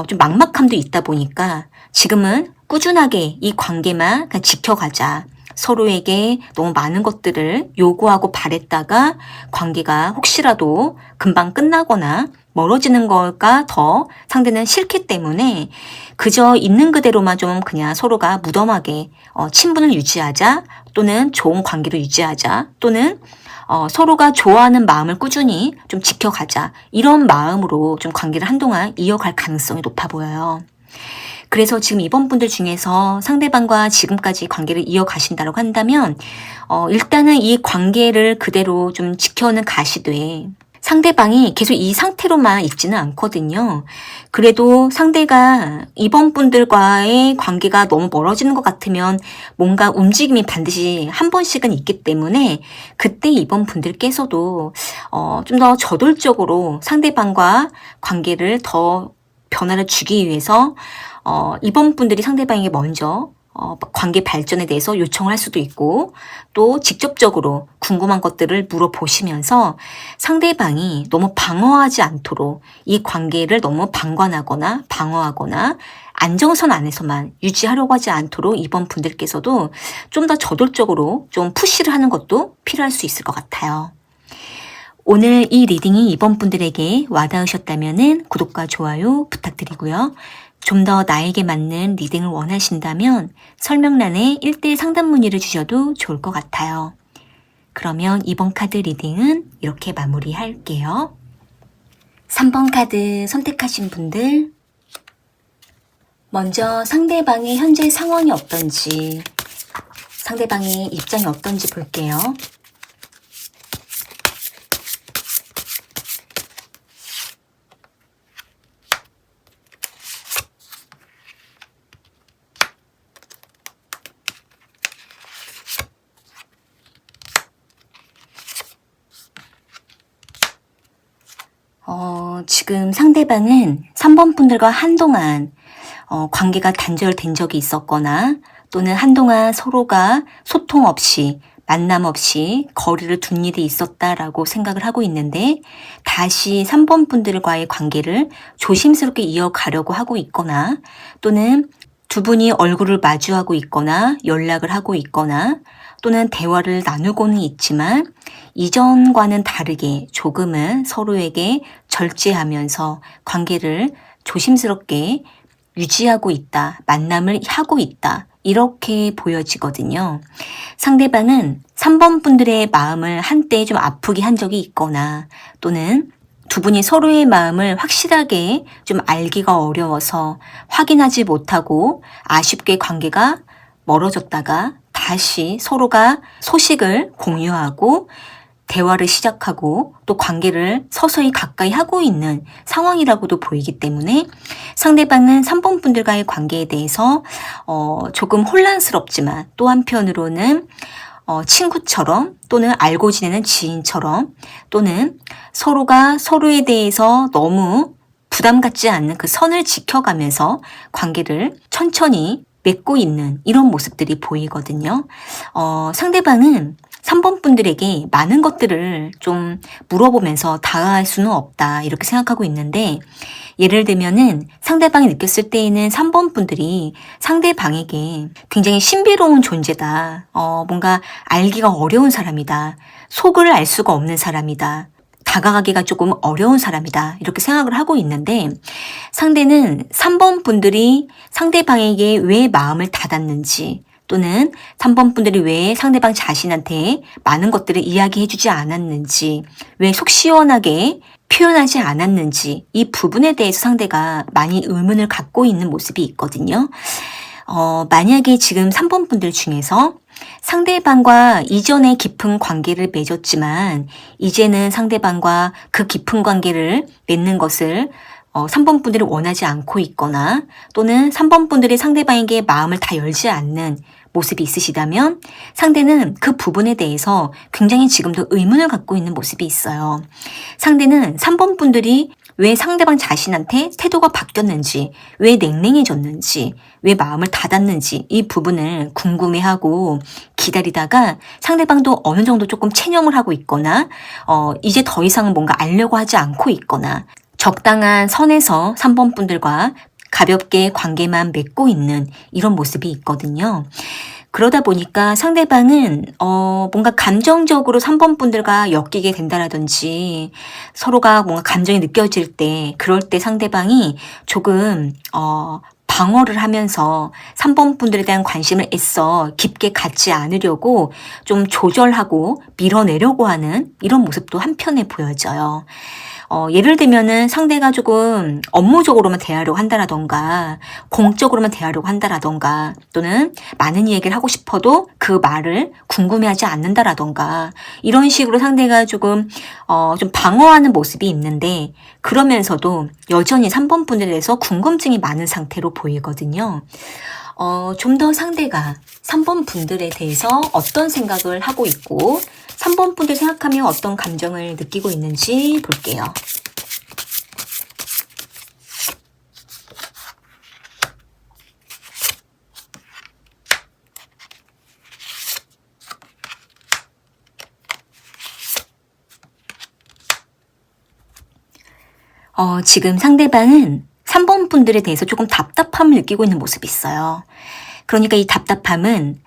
좀 막막함도 있다 보니까 지금은 꾸준하게 이 관계만 그냥 지켜가자. 서로에게 너무 많은 것들을 요구하고 바랬다가 관계가 혹시라도 금방 끝나거나 멀어지는 걸까 더 상대는 싫기 때문에 그저 있는 그대로만 좀 그냥 서로가 무덤하게 친분을 유지하자, 또는 좋은 관계를 유지하자, 또는 서로가 좋아하는 마음을 꾸준히 좀 지켜가자, 이런 마음으로 좀 관계를 한동안 이어갈 가능성이 높아 보여요. 그래서 지금 이번 분들 중에서 상대방과 지금까지 관계를 이어가신다고 한다면 일단은 이 관계를 그대로 좀 지켜는 가시되, 상대방이 계속 이 상태로만 있지는 않거든요. 그래도 상대가 이번 분들과의 관계가 너무 멀어지는 것 같으면 뭔가 움직임이 반드시 한 번씩은 있기 때문에 그때 이번 분들께서도 좀 더 저돌적으로 상대방과 관계를 더 변화를 주기 위해서 이번 분들이 상대방에게 먼저 관계 발전에 대해서 요청을 할 수도 있고, 또 직접적으로 궁금한 것들을 물어보시면서 상대방이 너무 방어하지 않도록 이 관계를 너무 방관하거나 방어하거나 안정선 안에서만 유지하려고 하지 않도록 이번 분들께서도 좀 더 저돌적으로 좀 푸시를 하는 것도 필요할 수 있을 것 같아요. 오늘 이 리딩이 이번 분들에게 와닿으셨다면 구독과 좋아요 부탁드리고요. 좀 더 나에게 맞는 리딩을 원하신다면 설명란에 1대1 상담 문의를 주셔도 좋을 것 같아요. 그러면 이번 카드 리딩은 이렇게 마무리할게요. 3번 카드 선택하신 분들 먼저 상대방의 현재 상황이 어떤지, 상대방의 입장이 어떤지 볼게요. 지금 상대방은 3번 분들과 한동안 관계가 단절된 적이 있었거나 또는 한동안 서로가 소통 없이 만남 없이 거리를 둔 일이 있었다라고 생각을 하고 있는데 다시 3번 분들과의 관계를 조심스럽게 이어가려고 하고 있거나 또는 두 분이 얼굴을 마주하고 있거나 연락을 하고 있거나 또는 대화를 나누고는 있지만 이전과는 다르게 조금은 서로에게 절제하면서 관계를 조심스럽게 유지하고 있다, 만남을 하고 있다, 이렇게 보여지거든요. 상대방은 3번 분들의 마음을 한때 좀 아프게 한 적이 있거나 또는 두 분이 서로의 마음을 확실하게 좀 알기가 어려워서 확인하지 못하고 아쉽게 관계가 멀어졌다가 다시 서로가 소식을 공유하고 대화를 시작하고 또 관계를 서서히 가까이 하고 있는 상황이라고도 보이기 때문에 상대방은 3번 분들과의 관계에 대해서 조금 혼란스럽지만 또 한편으로는 친구처럼 또는 알고 지내는 지인처럼 또는 서로가 서로에 대해서 너무 부담 갖지 않는 그 선을 지켜가면서 관계를 천천히 맺고 있는 이런 모습들이 보이거든요. 상대방은 3번 분들에게 많은 것들을 좀 물어보면서 다가갈 수는 없다 이렇게 생각하고 있는데 예를 들면은 상대방이 느꼈을 때에는 3번 분들이 상대방에게 굉장히 신비로운 존재다. 뭔가 알기가 어려운 사람이다. 속을 알 수가 없는 사람이다. 다가가기가 조금 어려운 사람이다. 이렇게 생각을 하고 있는데 상대는 3번 분들이 상대방에게 왜 마음을 닫았는지 또는 3번 분들이 왜 상대방 자신한테 많은 것들을 이야기해주지 않았는지 왜 속 시원하게 표현하지 않았는지 이 부분에 대해서 상대가 많이 의문을 갖고 있는 모습이 있거든요. 만약에 지금 3번 분들 중에서 상대방과 이전에 깊은 관계를 맺었지만 이제는 상대방과 그 깊은 관계를 맺는 것을 3번 분들이 원하지 않고 있거나 또는 3번 분들이 상대방에게 마음을 다 열지 않는 모습이 있으시다면 상대는 그 부분에 대해서 굉장히 지금도 의문을 갖고 있는 모습이 있어요. 상대는 3번 분들이 왜 상대방 자신한테 태도가 바뀌었는지, 왜 냉랭해졌는지, 왜 마음을 닫았는지 이 부분을 궁금해하고 기다리다가 상대방도 어느 정도 조금 체념을 하고 있거나 이제 더 이상은 뭔가 알려고 하지 않고 있거나 적당한 선에서 3번 분들과 가볍게 관계만 맺고 있는 이런 모습이 있거든요. 그러다 보니까 상대방은 뭔가 감정적으로 3번 분들과 엮이게 된다라든지 서로가 뭔가 감정이 느껴질 때 그럴 때 상대방이 조금 방어를 하면서 3번 분들에 대한 관심을 애써 깊게 갖지 않으려고 좀 조절하고 밀어내려고 하는 이런 모습도 한편에 보여져요. 예를 들면은 상대가 조금 업무적으로만 대하려고 한다라던가 공적으로만 대하려고 한다라던가 또는 많은 얘기를 하고 싶어도 그 말을 궁금해하지 않는다라던가 이런 식으로 상대가 조금 좀 방어하는 모습이 있는데 그러면서도 여전히 3번 분들에 대해서 궁금증이 많은 상태로 보이거든요. 좀 더 상대가 3번 분들에 대해서 어떤 생각을 하고 있고 3번 분들 생각하면 어떤 감정을 느끼고 있는지 볼게요. 지금 상대방은 3번 분들에 대해서 조금 답답함을 느끼고 있는 모습이 있어요. 그러니까 이 답답함은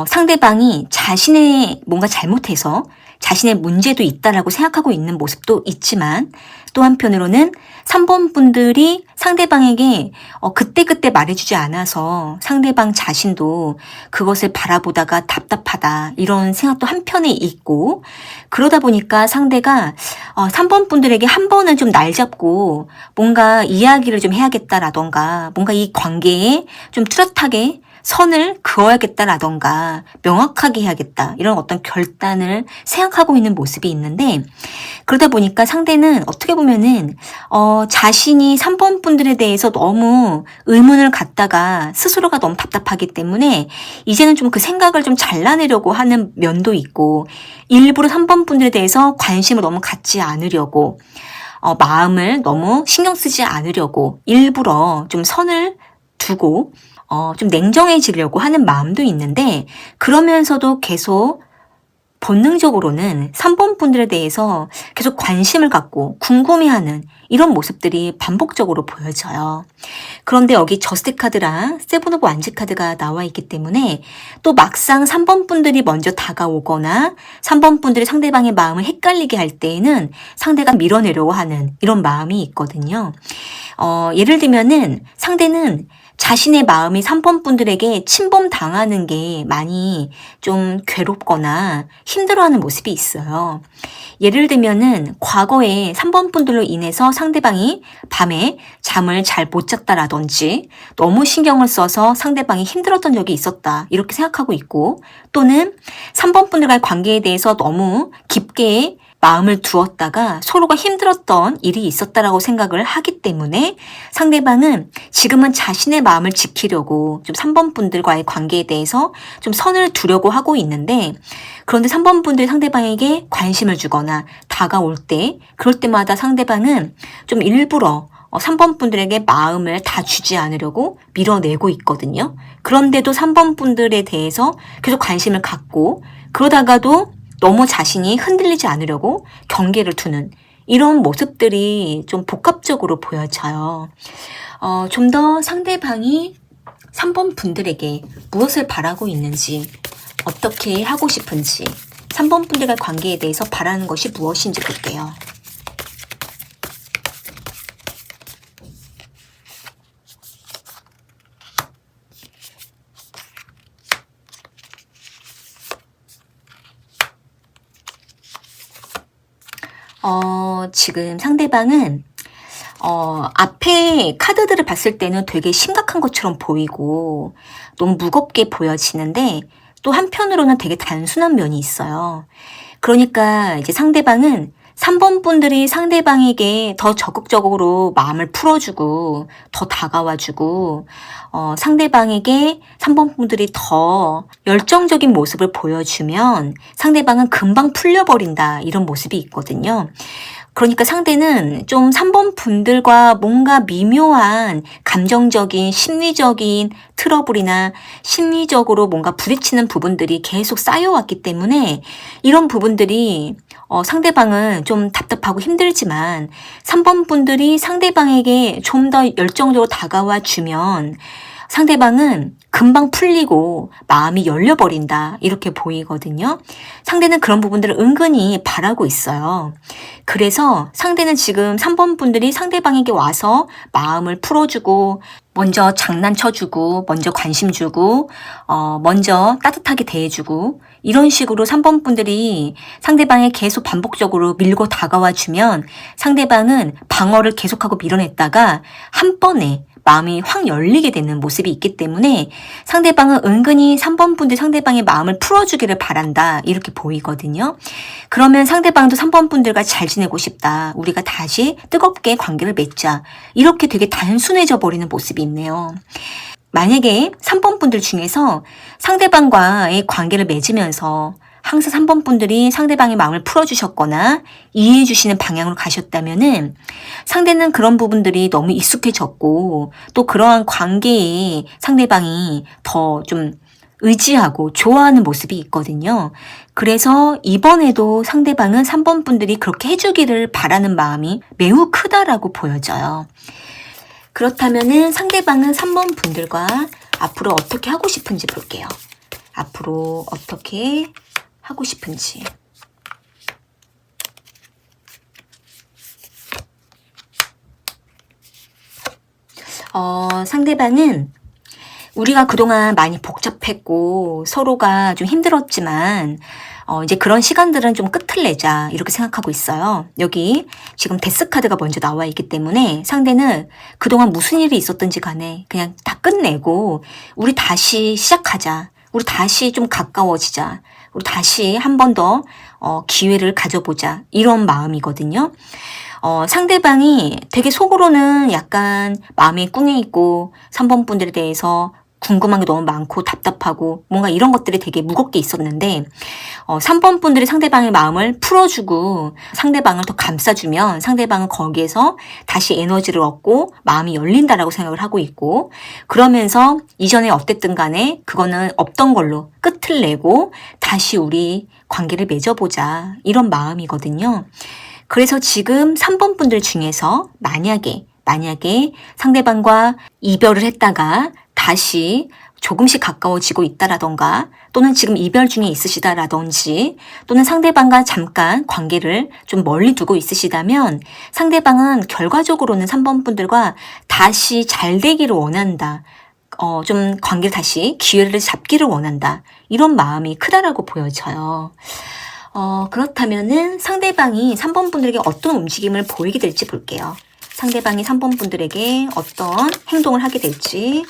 상대방이 자신의 뭔가 잘못해서 자신의 문제도 있다라고 생각하고 있는 모습도 있지만 또 한편으로는 3번 분들이 상대방에게 그때그때 말해주지 않아서 상대방 자신도 그것을 바라보다가 답답하다 이런 생각도 한편에 있고 그러다 보니까 상대가 3번 분들에게 한 번은 좀 날 잡고 뭔가 이야기를 좀 해야겠다라던가 뭔가 이 관계에 좀 뚜렷하게 선을 그어야겠다라던가 명확하게 해야겠다 이런 어떤 결단을 생각하고 있는 모습이 있는데 그러다 보니까 상대는 어떻게 보면은 자신이 3번 분들에 대해서 너무 의문을 갖다가 스스로가 너무 답답하기 때문에 이제는 좀 그 생각을 좀 잘라내려고 하는 면도 있고 일부러 3번 분들에 대해서 관심을 너무 갖지 않으려고 마음을 너무 신경 쓰지 않으려고 일부러 좀 선을 두고 좀 냉정해지려고 하는 마음도 있는데 그러면서도 계속 본능적으로는 3번 분들에 대해서 계속 관심을 갖고 궁금해하는 이런 모습들이 반복적으로 보여져요. 그런데 여기 저스트 카드랑 세븐 오브 완즈 카드가 나와 있기 때문에 또 막상 3번 분들이 먼저 다가오거나 3번 분들이 상대방의 마음을 헷갈리게 할 때에는 상대가 밀어내려고 하는 이런 마음이 있거든요. 예를 들면은 상대는 자신의 마음이 3번 분들에게 침범당하는 게 많이 좀 괴롭거나 힘들어하는 모습이 있어요. 예를 들면은 과거에 3번 분들로 인해서 상대방이 밤에 잠을 잘 못 잤다라든지 너무 신경을 써서 상대방이 힘들었던 적이 있었다 이렇게 생각하고 있고 또는 3번 분들과의 관계에 대해서 너무 깊게 마음을 두었다가 서로가 힘들었던 일이 있었다라고 생각을 하기 때문에 상대방은 지금은 자신의 마음을 지키려고 좀 3번 분들과의 관계에 대해서 좀 선을 두려고 하고 있는데 그런데 3번 분들이 상대방에게 관심을 주거나 다가올 때 그럴 때마다 상대방은 좀 일부러 3번 분들에게 마음을 다 주지 않으려고 밀어내고 있거든요. 그런데도 3번 분들에 대해서 계속 관심을 갖고 그러다가도 너무 자신이 흔들리지 않으려고 경계를 두는 이런 모습들이 좀 복합적으로 보여져요. 좀 더 상대방이 3번 분들에게 무엇을 바라고 있는지 어떻게 하고 싶은지 3번 분들과 관계에 대해서 바라는 것이 무엇인지 볼게요. 지금 상대방은 앞에 카드들을 봤을 때는 되게 심각한 것처럼 보이고 너무 무겁게 보여지는데 또 한편으로는 되게 단순한 면이 있어요. 그러니까 이제 상대방은 3번 분들이 상대방에게 더 적극적으로 마음을 풀어주고 더 다가와주고 상대방에게 3번 분들이 더 열정적인 모습을 보여주면 상대방은 금방 풀려버린다 이런 모습이 있거든요. 그러니까 상대는 좀 3번 분들과 뭔가 미묘한 감정적인 심리적인 트러블이나 심리적으로 뭔가 부딪히는 부분들이 계속 쌓여왔기 때문에 이런 부분들이 상대방은 좀 답답하고 힘들지만 3번 분들이 상대방에게 좀 더 열정적으로 다가와 주면 상대방은 금방 풀리고 마음이 열려버린다 이렇게 보이거든요. 상대는 그런 부분들을 은근히 바라고 있어요. 그래서 상대는 지금 3번 분들이 상대방에게 와서 마음을 풀어주고 먼저 장난쳐주고 먼저 관심 주고 먼저 따뜻하게 대해주고 이런 식으로 3번 분들이 상대방에 계속 반복적으로 밀고 다가와 주면 상대방은 방어를 계속하고 밀어냈다가 한 번에 마음이 확 열리게 되는 모습이 있기 때문에 상대방은 은근히 3번 분들 상대방의 마음을 풀어주기를 바란다 이렇게 보이거든요. 그러면 상대방도 3번 분들과 잘 지내고 싶다. 우리가 다시 뜨겁게 관계를 맺자. 이렇게 되게 단순해져 버리는 모습이 있네요. 만약에 3번 분들 중에서 상대방과의 관계를 맺으면서 항상 3번 분들이 상대방의 마음을 풀어주셨거나 이해해 주시는 방향으로 가셨다면은 상대는 그런 부분들이 너무 익숙해졌고 또 그러한 관계에 상대방이 더 좀 의지하고 좋아하는 모습이 있거든요. 그래서 이번에도 상대방은 3번 분들이 그렇게 해주기를 바라는 마음이 매우 크다라고 보여져요. 그렇다면은 상대방은 3번 분들과 앞으로 어떻게 하고 싶은지 볼게요. 앞으로 어떻게 하고 싶은지. 상대방은 우리가 그동안 많이 복잡했고 서로가 좀 힘들었지만 이제 그런 시간들은 좀 끝을 내자 이렇게 생각하고 있어요. 여기 지금 데스카드가 먼저 나와 있기 때문에 상대는 그동안 무슨 일이 있었든지 간에 그냥 다 끝내고 우리 다시 시작하자. 우리 다시 좀 가까워지자. 우리 다시 한 번 더 기회를 가져보자. 이런 마음이거든요. 상대방이 되게 속으로는 약간 마음이 꿍해 있고 3번 분들에 대해서 궁금한 게 너무 많고 답답하고 뭔가 이런 것들이 되게 무겁게 있었는데 3번 분들이 상대방의 마음을 풀어주고 상대방을 더 감싸주면 상대방은 거기에서 다시 에너지를 얻고 마음이 열린다라고 생각을 하고 있고 그러면서 이전에 어땠든 간에 그거는 없던 걸로 끝을 내고 다시 우리 관계를 맺어보자 이런 마음이거든요. 그래서 지금 3번 분들 중에서 만약에 상대방과 이별을 했다가 다시 조금씩 가까워지고 있다라던가 또는 지금 이별 중에 있으시다라든지 또는 상대방과 잠깐 관계를 좀 멀리 두고 있으시다면 상대방은 결과적으로는 3번 분들과 다시 잘 되기를 원한다. 좀 관계를 다시 기회를 잡기를 원한다. 이런 마음이 크다라고 보여져요. 그렇다면은 상대방이 3번 분들에게 어떤 움직임을 보이게 될지 볼게요. 상대방이 3번 분들에게 어떤 행동을 하게 될지.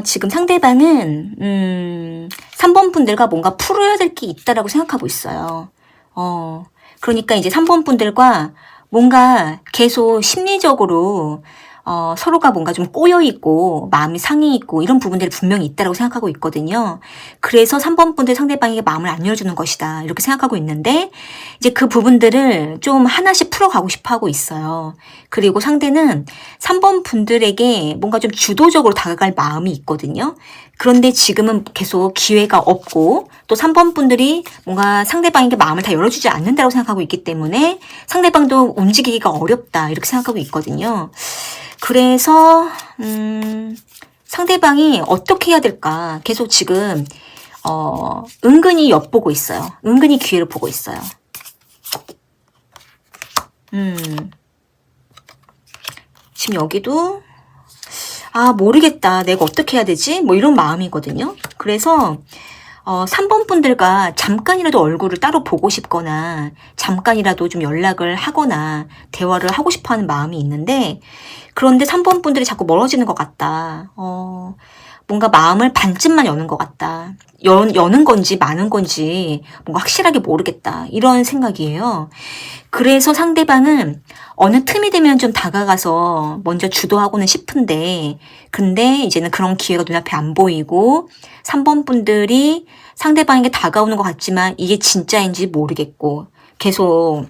지금 상대방은 3번 분들과 뭔가 풀어야 될 게 있다라고 생각하고 있어요. 그러니까 이제 3번 분들과 뭔가 계속 심리적으로 서로가 뭔가 좀 꼬여있고 마음이 상해있고 이런 부분들이 분명히 있다고 생각하고 있거든요. 그래서 3번 분들 상대방에게 마음을 안 열어주는 것이다 이렇게 생각하고 있는데 이제 그 부분들을 좀 하나씩 풀어가고 싶어 하고 있어요. 그리고 상대는 3번 분들에게 뭔가 좀 주도적으로 다가갈 마음이 있거든요. 그런데 지금은 계속 기회가 없고 또 3번 분들이 뭔가 상대방에게 마음을 다 열어주지 않는다고 생각하고 있기 때문에 상대방도 움직이기가 어렵다 이렇게 생각하고 있거든요. 그래서 상대방이 어떻게 해야 될까 계속 지금 은근히 엿보고 있어요. 은근히 기회를 보고 있어요. 지금 여기도 모르겠다. 내가 어떻게 해야 되지? 뭐 이런 마음이거든요. 그래서 3번 분들과 잠깐이라도 얼굴을 따로 보고 싶거나 잠깐이라도 좀 연락을 하거나 대화를 하고 싶어하는 마음이 있는데 그런데 3번 분들이 자꾸 멀어지는 것 같다. 뭔가 마음을 반쯤만 여는 것 같다. 여는 건지 마는 건지 뭔가 확실하게 모르겠다. 이런 생각이에요. 그래서 상대방은 어느 틈이 되면 좀 다가가서 먼저 주도하고는 싶은데 근데 이제는 그런 기회가 눈앞에 안 보이고 3번 분들이 상대방에게 다가오는 것 같지만 이게 진짜인지 모르겠고 계속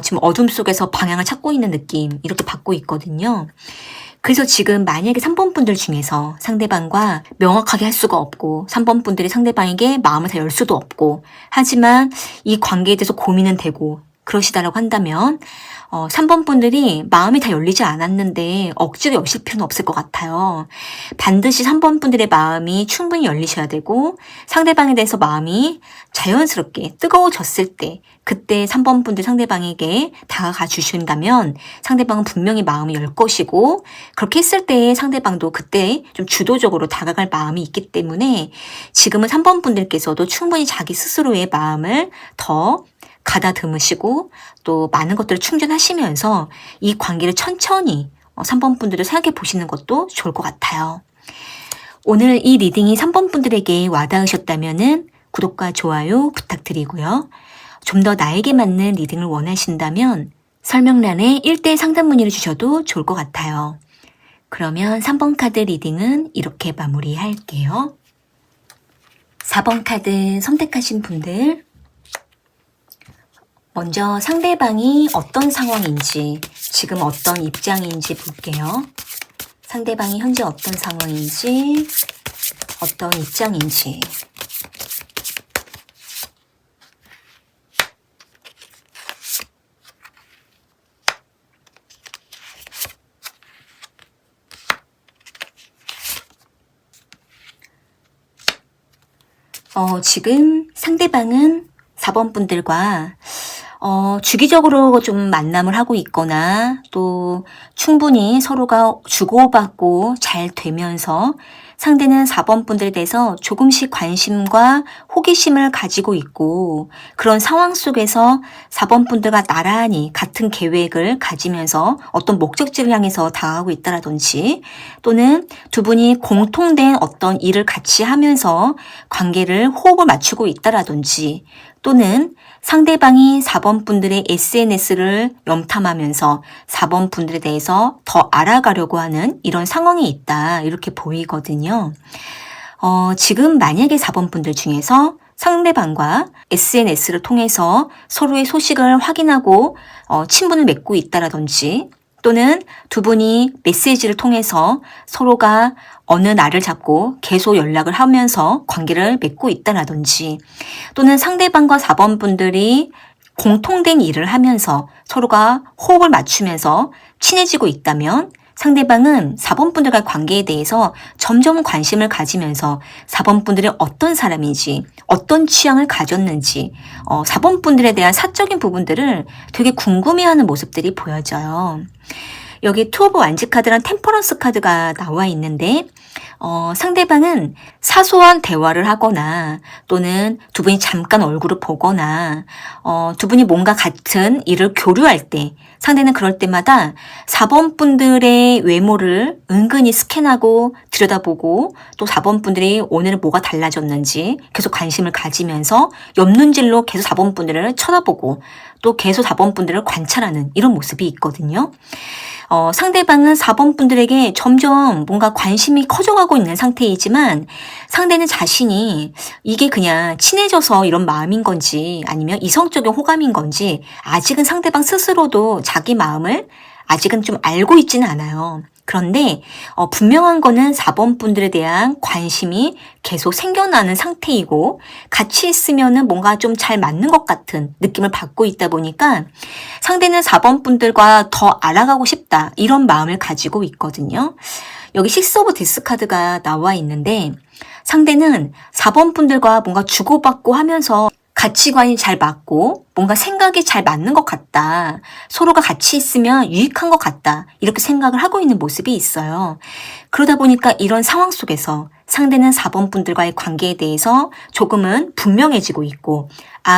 지금 어둠 속에서 방향을 찾고 있는 느낌 이렇게 받고 있거든요. 그래서 지금 만약에 3번 분들 중에서 상대방과 명확하게 할 수가 없고 3번 분들이 상대방에게 마음을 다 열 수도 없고 하지만 이 관계에 대해서 고민은 되고 그러시다라고 한다면 3번 분들이 마음이 다 열리지 않았는데 억지로 여실 필요는 없을 것 같아요. 반드시 3번 분들의 마음이 충분히 열리셔야 되고 상대방에 대해서 마음이 자연스럽게 뜨거워졌을 때 그때 3번 분들 상대방에게 다가가 주신다면 상대방은 분명히 마음이 열 것이고 그렇게 했을 때 상대방도 그때 좀 주도적으로 다가갈 마음이 있기 때문에 지금은 3번 분들께서도 충분히 자기 스스로의 마음을 더 가다듬으시고 또 많은 것들을 충전하시면서 이 관계를 천천히 3번 분들을 생각해 보시는 것도 좋을 것 같아요. 오늘 이 리딩이 3번 분들에게 와닿으셨다면 구독과 좋아요 부탁드리고요. 좀 더 나에게 맞는 리딩을 원하신다면 설명란에 1대1 상담 문의를 주셔도 좋을 것 같아요. 그러면 3번 카드 리딩은 이렇게 마무리할게요. 4번 카드 선택하신 분들 먼저 상대방이 어떤 상황인지, 지금 어떤 입장인지 볼게요. 상대방이 현재 어떤 상황인지, 어떤 입장인지. 지금 상대방은 4번 분들과 주기적으로 좀 만남을 하고 있거나 또 충분히 서로가 주고받고 잘 되면서 상대는 4번 분들에 대해서 조금씩 관심과 호기심을 가지고 있고 그런 상황 속에서 4번 분들과 나란히 같은 계획을 가지면서 어떤 목적지를 향해서 다가가고 있다라든지 또는 두 분이 공통된 어떤 일을 같이 하면서 관계를 호흡을 맞추고 있다라든지 또는 상대방이 4번 분들의 SNS를 염탐하면서 4번 분들에 대해서 더 알아가려고 하는 이런 상황이 있다. 이렇게 보이거든요. 지금 만약에 4번 분들 중에서 상대방과 SNS를 통해서 서로의 소식을 확인하고 친분을 맺고 있다라든지 또는 두 분이 메시지를 통해서 서로가 어느 날을 잡고 계속 연락을 하면서 관계를 맺고 있다라든지 또는 상대방과 4번 분들이 공통된 일을 하면서 서로가 호흡을 맞추면서 친해지고 있다면 상대방은 4번 분들과의 관계에 대해서 점점 관심을 가지면서 4번 분들이 어떤 사람인지, 어떤 취향을 가졌는지, 4번 분들에 대한 사적인 부분들을 되게 궁금해하는 모습들이 보여져요. 여기 투 오브 완즈 카드랑 템퍼런스 카드가 나와 있는데 상대방은 사소한 대화를 하거나 또는 두 분이 잠깐 얼굴을 보거나 두 분이 뭔가 같은 일을 교류할 때 상대는 그럴 때마다 4번 분들의 외모를 은근히 스캔하고 들여다보고 또 4번 분들이 오늘은 뭐가 달라졌는지 계속 관심을 가지면서 옆눈질로 계속 4번 분들을 쳐다보고 또 계속 4번 분들을 관찰하는 이런 모습이 있거든요. 상대방은 4번 분들에게 점점 뭔가 관심이 커져가고 있는 상태이지만 상대는 자신이 이게 그냥 친해져서 이런 마음인 건지 아니면 이성적인 호감인 건지 아직은 상대방 스스로도 자기 마음을 아직은 좀 알고 있지는 않아요. 그런데 분명한 거는 4번 분들에 대한 관심이 계속 생겨나는 상태이고 같이 있으면은 뭔가 좀 잘 맞는 것 같은 느낌을 받고 있다 보니까 상대는 4번 분들과 더 알아가고 싶다 이런 마음을 가지고 있거든요. 여기 식스 오브 데스 카드가 나와 있는데 상대는 4번 분들과 뭔가 주고받고 하면서 가치관이 잘 맞고 뭔가 생각이 잘 맞는 것 같다. 서로가 같이 있으면 유익한 것 같다. 이렇게 생각을 하고 있는 모습이 있어요. 그러다 보니까 이런 상황 속에서 상대는 4번 분들과의 관계에 대해서 조금은 분명해지고 있고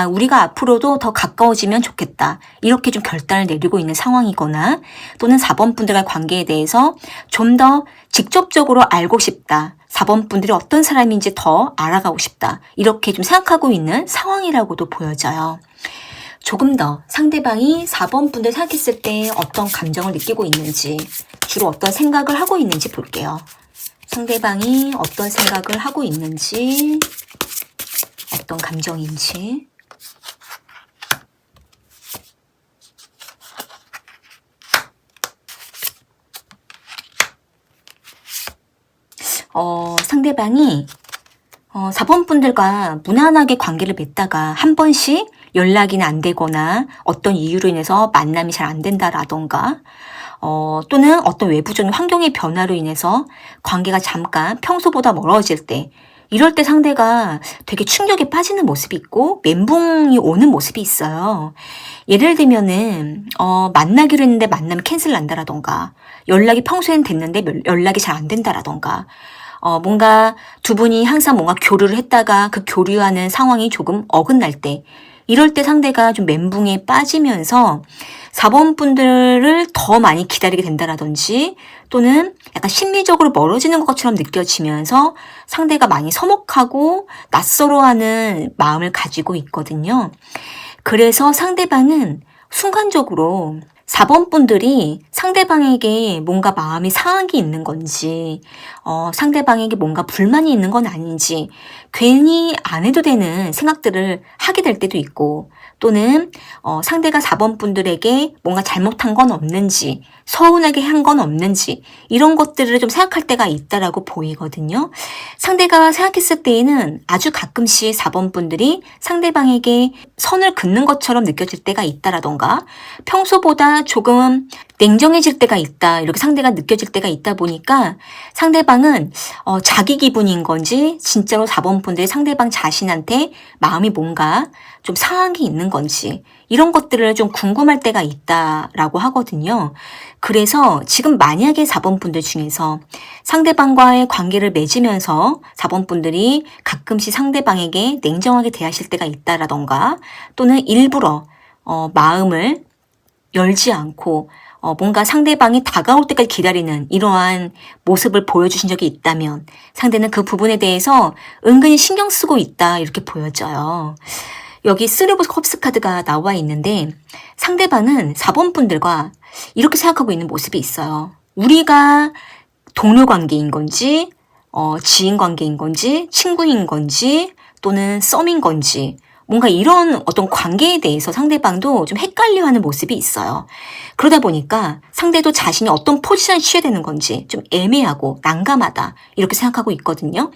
우리가 앞으로도 더 가까워지면 좋겠다. 이렇게 좀 결단을 내리고 있는 상황이거나 또는 4번 분들과의 관계에 대해서 좀 더 직접적으로 알고 싶다. 4번 분들이 어떤 사람인지 더 알아가고 싶다. 이렇게 좀 생각하고 있는 상황이라고도 보여져요. 조금 더 상대방이 4번 분들 생각했을 때 어떤 감정을 느끼고 있는지, 주로 어떤 생각을 하고 있는지 볼게요. 상대방이 어떤 생각을 하고 있는지, 어떤 감정인지. 상대방이 4번 분들과 무난하게 관계를 맺다가 한 번씩 연락이나 안 되거나 어떤 이유로 인해서 만남이 잘 안 된다라던가 또는 어떤 외부적인 환경의 변화로 인해서 관계가 잠깐 평소보다 멀어질 때 이럴 때 상대가 되게 충격에 빠지는 모습이 있고 멘붕이 오는 모습이 있어요. 예를 들면은 만나기로 했는데 만남이 캔슬 난다라던가 연락이 평소엔 됐는데 연락이 잘 안 된다라던가 뭔가 두 분이 항상 뭔가 교류를 했다가 그 교류하는 상황이 조금 어긋날 때 이럴 때 상대가 좀 멘붕에 빠지면서 4번 분들을 더 많이 기다리게 된다라든지 또는 약간 심리적으로 멀어지는 것처럼 느껴지면서 상대가 많이 서먹하고 낯설어하는 마음을 가지고 있거든요. 그래서 상대방은 순간적으로 4번 분들이 상대방에게 뭔가 마음이 상한 게 있는 건지 상대방에게 뭔가 불만이 있는 건 아닌지 괜히 안 해도 되는 생각들을 하게 될 때도 있고 또는 상대가 4번 분들에게 뭔가 잘못한 건 없는지 서운하게 한 건 없는지 이런 것들을 좀 생각할 때가 있다라고 보이거든요. 상대가 생각했을 때에는 아주 가끔씩 4번 분들이 상대방에게 선을 긋는 것처럼 느껴질 때가 있다라던가 평소보다 조금 냉정해질 때가 있다. 이렇게 상대가 느껴질 때가 있다 보니까 상대방은 자기 기분인 건지 진짜로 4번 분들이 상대방 자신한테 마음이 뭔가 좀 상한 게 있는 건지 이런 것들을 좀 궁금할 때가 있다라고 하거든요. 그래서 지금 만약에 4번 분들 중에서 상대방과의 관계를 맺으면서 4번 분들이 가끔씩 상대방에게 냉정하게 대하실 때가 있다라던가 또는 일부러 마음을 열지 않고 뭔가 상대방이 다가올 때까지 기다리는 이러한 모습을 보여주신 적이 있다면 상대는 그 부분에 대해서 은근히 신경 쓰고 있다 이렇게 보여져요. 여기 3 오브 컵스 카드가 나와 있는데 상대방은 4번 분들과 이렇게 생각하고 있는 모습이 있어요. 우리가 동료 관계인 건지 지인 관계인 건지 친구인 건지 또는 썸인 건지 뭔가 이런 어떤 관계에 대해서 상대방도 좀 헷갈려하는 모습이 있어요. 그러다 보니까 상대도 자신이 어떤 포지션을 취해야 되는 건지 좀 애매하고 난감하다 이렇게 생각하고 있거든요.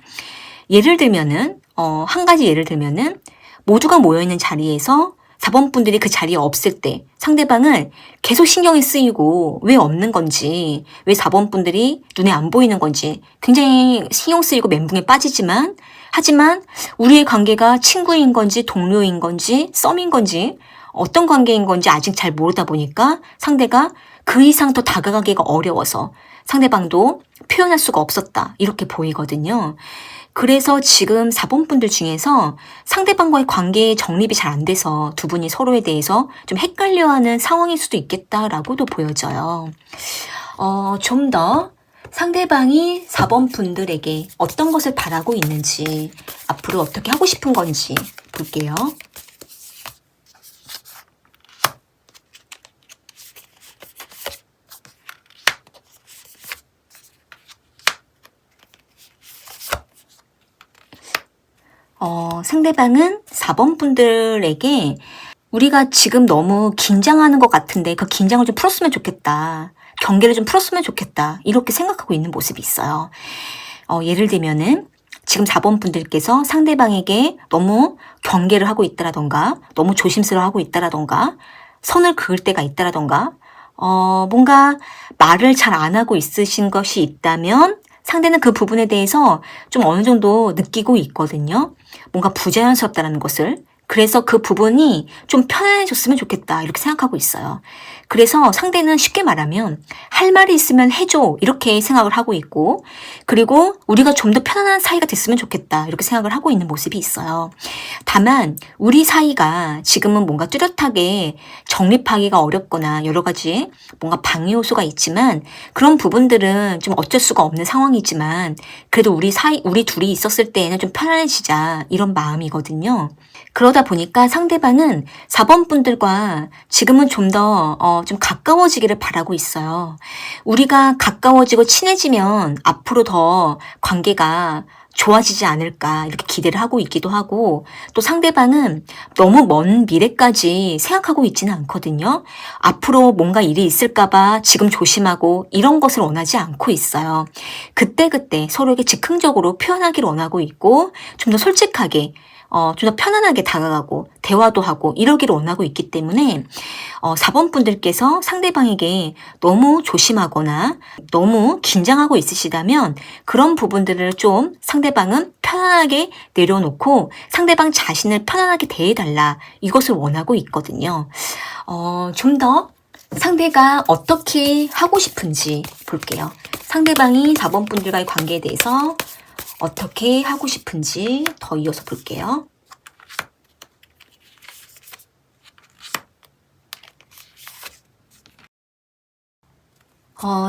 예를 들면은 한 가지 예를 들면은 모두가 모여있는 자리에서 4번 분들이 그 자리에 없을 때 상대방은 계속 신경이 쓰이고 왜 없는 건지 왜 4번 분들이 눈에 안 보이는 건지 굉장히 신경 쓰이고 멘붕에 빠지지만 하지만 우리의 관계가 친구인 건지 동료인 건지 썸인 건지 어떤 관계인 건지 아직 잘 모르다 보니까 상대가 그 이상 더 다가가기가 어려워서 상대방도 표현할 수가 없었다 이렇게 보이거든요. 그래서 지금 4번 분들 중에서 상대방과의 관계의 정립이 잘 안 돼서 두 분이 서로에 대해서 좀 헷갈려하는 상황일 수도 있겠다라고도 보여져요. 좀 더 상대방이 4번 분들에게 어떤 것을 바라고 있는지 앞으로 어떻게 하고 싶은 건지 볼게요. 상대방은 4번 분들에게 우리가 지금 너무 긴장하는 것 같은데 그 긴장을 좀 풀었으면 좋겠다. 경계를 좀 풀었으면 좋겠다. 이렇게 생각하고 있는 모습이 있어요. 예를 들면은 지금 4번 분들께서 상대방에게 너무 경계를 하고 있다라던가 너무 조심스러워하고 있다라던가 선을 그을 때가 있다라던가 뭔가 말을 잘 안 하고 있으신 것이 있다면 상대는 그 부분에 대해서 좀 어느 정도 느끼고 있거든요. 뭔가 부자연스럽다는 것을. 그래서 그 부분이 좀 편안해졌으면 좋겠다 이렇게 생각하고 있어요. 그래서 상대는 쉽게 말하면 할 말이 있으면 해줘 이렇게 생각을 하고 있고 그리고 우리가 좀 더 편안한 사이가 됐으면 좋겠다 이렇게 생각을 하고 있는 모습이 있어요. 다만 우리 사이가 지금은 뭔가 뚜렷하게 정립하기가 어렵거나 여러 가지 뭔가 방해 요소가 있지만 그런 부분들은 좀 어쩔 수가 없는 상황이지만 그래도 우리 둘이 있었을 때에는 좀 편안해지자 이런 마음이거든요. 그러다 보니까 상대방은 4번 분들과 지금은 좀 더 좀 가까워지기를 바라고 있어요. 우리가 가까워지고 친해지면 앞으로 더 관계가 좋아지지 않을까 이렇게 기대를 하고 있기도 하고 또 상대방은 너무 먼 미래까지 생각하고 있지는 않거든요. 앞으로 뭔가 일이 있을까봐 지금 조심하고 이런 것을 원하지 않고 있어요. 그때그때 서로에게 즉흥적으로 표현하기를 원하고 있고 좀 더 솔직하게 좀 더 편안하게 다가가고 대화도 하고 이러기를 원하고 있기 때문에 4번 분들께서 상대방에게 너무 조심하거나 너무 긴장하고 있으시다면 그런 부분들을 좀 상대방은 편안하게 내려놓고 상대방 자신을 편안하게 대해달라 이것을 원하고 있거든요. 좀 더 상대가 어떻게 하고 싶은지 볼게요. 상대방이 4번 분들과의 관계에 대해서 어떻게 하고 싶은지 더 이어서 볼게요.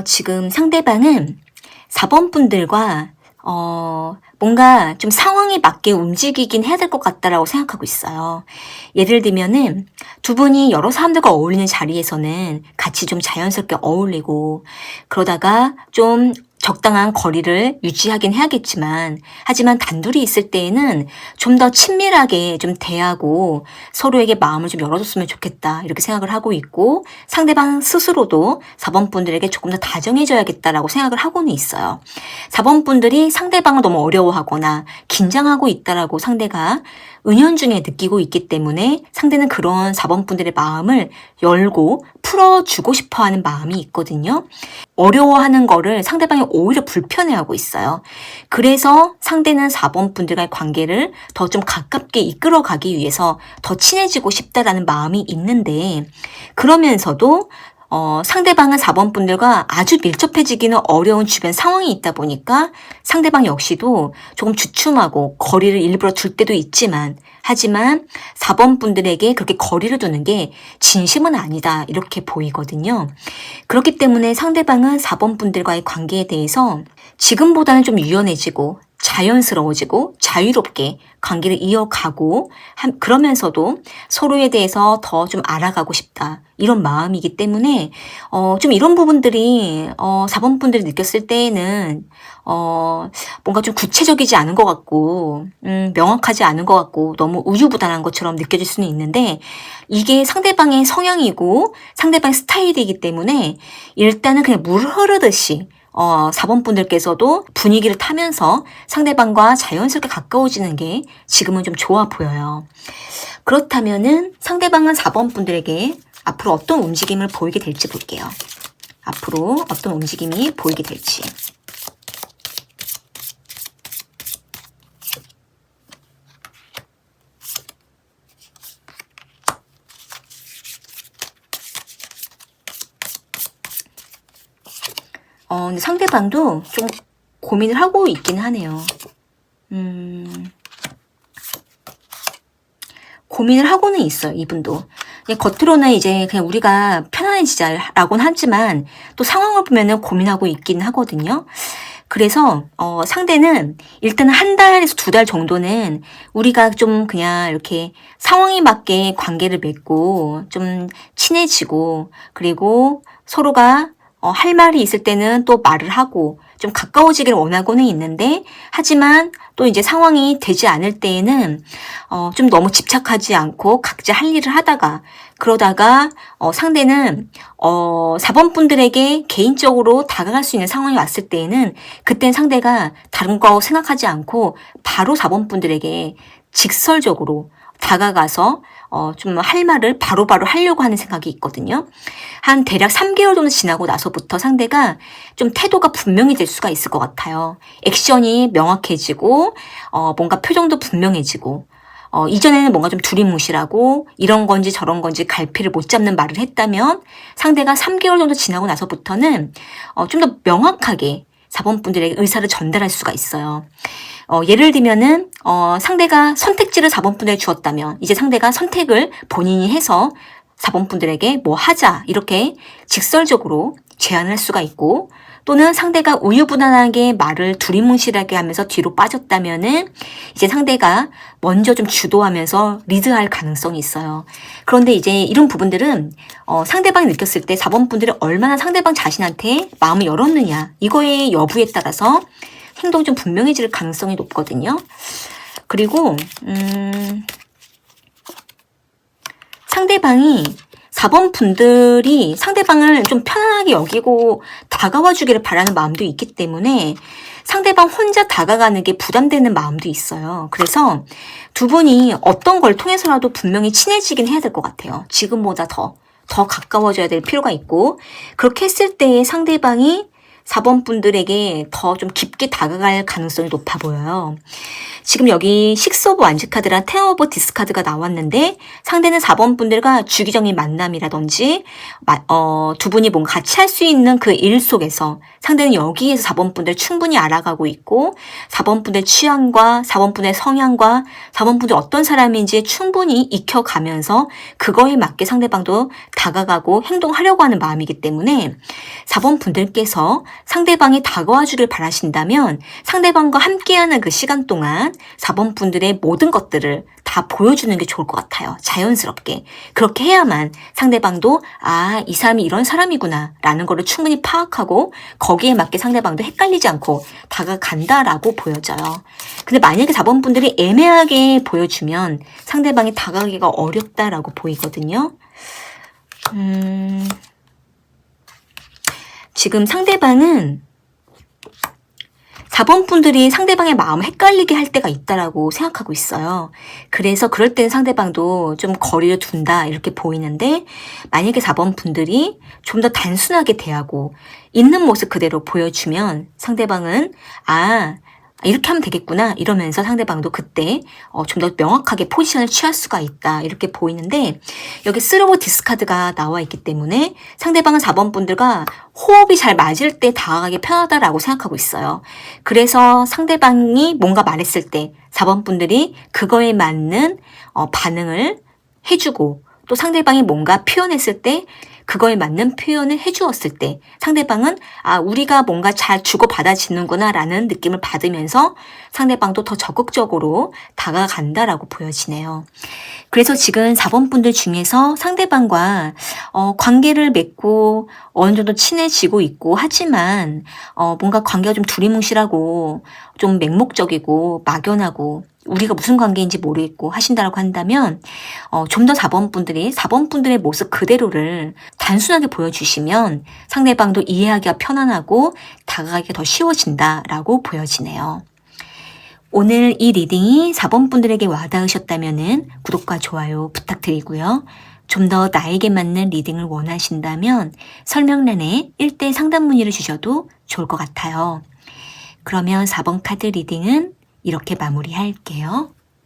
지금 상대방은 4번 분들과 뭔가 좀 상황에 맞게 움직이긴 해야 될 것 같다라고 생각하고 있어요. 예를 들면은 두 분이 여러 사람들과 어울리는 자리에서는 같이 좀 자연스럽게 어울리고 그러다가 좀 적당한 거리를 유지하긴 해야겠지만 하지만 단둘이 있을 때에는 좀 더 친밀하게 좀 대하고 서로에게 마음을 좀 열어줬으면 좋겠다 이렇게 생각을 하고 있고 상대방 스스로도 4번 분들에게 조금 더 다정해져야겠다라고 생각을 하고는 있어요. 4번 분들이 상대방을 너무 어려워하거나 긴장하고 있다라고 상대가 은연중에 느끼고 있기 때문에 상대는 그런 4번 분들의 마음을 열고 풀어주고 싶어 하는 마음이 있거든요. 어려워하는 거를 상대방이 오히려 불편해하고 있어요. 그래서 상대는 4번 분들과의 관계를 더 좀 가깝게 이끌어가기 위해서 더 친해지고 싶다라는 마음이 있는데, 그러면서도 상대방은 4번 분들과 아주 밀접해지기는 어려운 주변 상황이 있다 보니까 상대방 역시도 조금 주춤하고 거리를 일부러 둘 때도 있지만, 하지만 4번 분들에게 그렇게 거리를 두는 게 진심은 아니다 이렇게 보이거든요. 그렇기 때문에 상대방은 4번 분들과의 관계에 대해서 지금보다는 좀 유연해지고 자연스러워지고 자유롭게 관계를 이어가고 그러면서도 서로에 대해서 더 좀 알아가고 싶다 이런 마음이기 때문에 좀 이런 부분들이 4번 분들이 느꼈을 때에는 뭔가 좀 구체적이지 않은 것 같고 명확하지 않은 것 같고 너무 우유부단한 것처럼 느껴질 수는 있는데, 이게 상대방의 성향이고 상대방의 스타일이기 때문에 일단은 그냥 물 흐르듯이 4번 분들께서도 분위기를 타면서 상대방과 자연스럽게 가까워지는 게 지금은 좀 좋아 보여요. 그렇다면은 상대방은 4번 분들에게 앞으로 어떤 움직임을 보이게 될지 볼게요. 앞으로 어떤 움직임이 보이게 될지. 근데 상대방도 좀 고민을 하고 있긴 하네요. 고민을 하고는 있어요, 이분도. 겉으로는 이제 그냥 우리가 편안해지자라고는 하지만 또 상황을 보면은 고민하고 있긴 하거든요. 그래서 상대는 일단 한 달에서 2달 정도는 우리가 좀 그냥 이렇게 상황에 맞게 관계를 맺고 좀 친해지고, 그리고 서로가 할 말이 있을 때는 또 말을 하고 좀 가까워지기를 원하고는 있는데, 하지만 또 이제 상황이 되지 않을 때에는 좀 너무 집착하지 않고 각자 할 일을 하다가 그러다가 상대는 4번 분들에게 개인적으로 다가갈 수 있는 상황이 왔을 때에는 그땐 상대가 다른 거 생각하지 않고 바로 4번 분들에게 직설적으로 다가가서 좀 할 말을 바로바로 하려고 하는 생각이 있거든요. 한 대략 3개월 정도 지나고 나서부터 상대가 좀 태도가 분명히 될 수가 있을 것 같아요. 액션이 명확해지고 뭔가 표정도 분명해지고, 이전에는 뭔가 좀 두리뭉실하고 이런 건지 저런 건지 갈피를 못 잡는 말을 했다면, 상대가 3개월 정도 지나고 나서부터는 좀 더 명확하게 4번 분들에게 의사를 전달할 수가 있어요. 예를 들면은 상대가 선택지를 4번 분들에게 주었다면 이제 상대가 선택을 본인이 해서 4번 분들에게 뭐 하자 이렇게 직설적으로 제안을 할 수가 있고, 또는 상대가 우유부단하게 말을 두리뭉실하게 하면서 뒤로 빠졌다면은 이제 상대가 먼저 좀 주도하면서 리드할 가능성이 있어요. 그런데 이제 이런 부분들은 상대방이 느꼈을 때 4번 분들이 얼마나 상대방 자신한테 마음을 열었느냐 이거의 여부에 따라서 행동이 좀 분명해질 가능성이 높거든요. 그리고 상대방이 4번 분들이 상대방을 좀 편안하게 여기고 다가와 주기를 바라는 마음도 있기 때문에 상대방 혼자 다가가는 게 부담되는 마음도 있어요. 그래서 두 분이 어떤 걸 통해서라도 분명히 친해지긴 해야 될 것 같아요. 지금보다 더 가까워져야 될 필요가 있고, 그렇게 했을 때 상대방이 4번 분들에게 더 좀 깊게 다가갈 가능성이 높아 보여요. 지금 여기 6 오브 완즈 카드랑 10 오브 디스카드가 나왔는데, 상대는 4번 분들과 주기적인 만남이라든지 두 분이 뭔가 같이 할 수 있는 그 일 속에서 상대는 여기에서 4번 분들 충분히 알아가고 있고, 4번 분들 취향과 4번 분의 성향과 4번 분들 어떤 사람인지 충분히 익혀가면서 그거에 맞게 상대방도 다가가고 행동하려고 하는 마음이기 때문에 4번 분들께서 상대방이 다가와 주길 바라신다면 상대방과 함께하는 그 시간 동안 4번 분들의 모든 것들을 다 보여주는 게 좋을 것 같아요. 자연스럽게. 그렇게 해야만 상대방도 이 사람이 이런 사람이구나 라는 거를 충분히 파악하고 거기에 맞게 상대방도 헷갈리지 않고 다가간다라고 보여져요. 근데 만약에 4번 분들이 애매하게 보여주면 상대방이 다가가기가 어렵다라고 보이거든요. 지금 상대방은 4번 분들이 상대방의 마음을 헷갈리게 할 때가 있다라고 생각하고 있어요. 그래서 그럴 때는 상대방도 좀 거리를 둔다 이렇게 보이는데, 만약에 4번 분들이 좀 더 단순하게 대하고 있는 모습 그대로 보여주면 상대방은 이렇게 하면 되겠구나 이러면서 상대방도 그때 좀 더 명확하게 포지션을 취할 수가 있다 이렇게 보이는데, 여기 스로우 디스카드가 나와 있기 때문에 상대방은 4번 분들과 호흡이 잘 맞을 때 다가가기 편하다라고 생각하고 있어요. 그래서 상대방이 뭔가 말했을 때 4번 분들이 그거에 맞는 반응을 해주고, 또 상대방이 뭔가 표현했을 때 그거에 맞는 표현을 해주었을 때 상대방은 우리가 뭔가 잘 주고받아지는구나 라는 느낌을 받으면서 상대방도 더 적극적으로 다가간다라고 보여지네요. 그래서 지금 4번 분들 중에서 상대방과 관계를 맺고 어느 정도 친해지고 있고 하지만 뭔가 관계가 좀 두리뭉실하고 좀 맹목적이고 막연하고 우리가 무슨 관계인지 모르겠고 하신다라고 한다면 좀 더 4번 분들의 모습 그대로를 단순하게 보여주시면 상대방도 이해하기가 편안하고 다가가기가 더 쉬워진다라고 보여지네요. 오늘 이 리딩이 4번 분들에게 와닿으셨다면 구독과 좋아요 부탁드리고요. 좀 더 나에게 맞는 리딩을 원하신다면 설명란에 1대 상담 문의를 주셔도 좋을 것 같아요. 그러면 4번 카드 리딩은 이렇게 마무리할게요.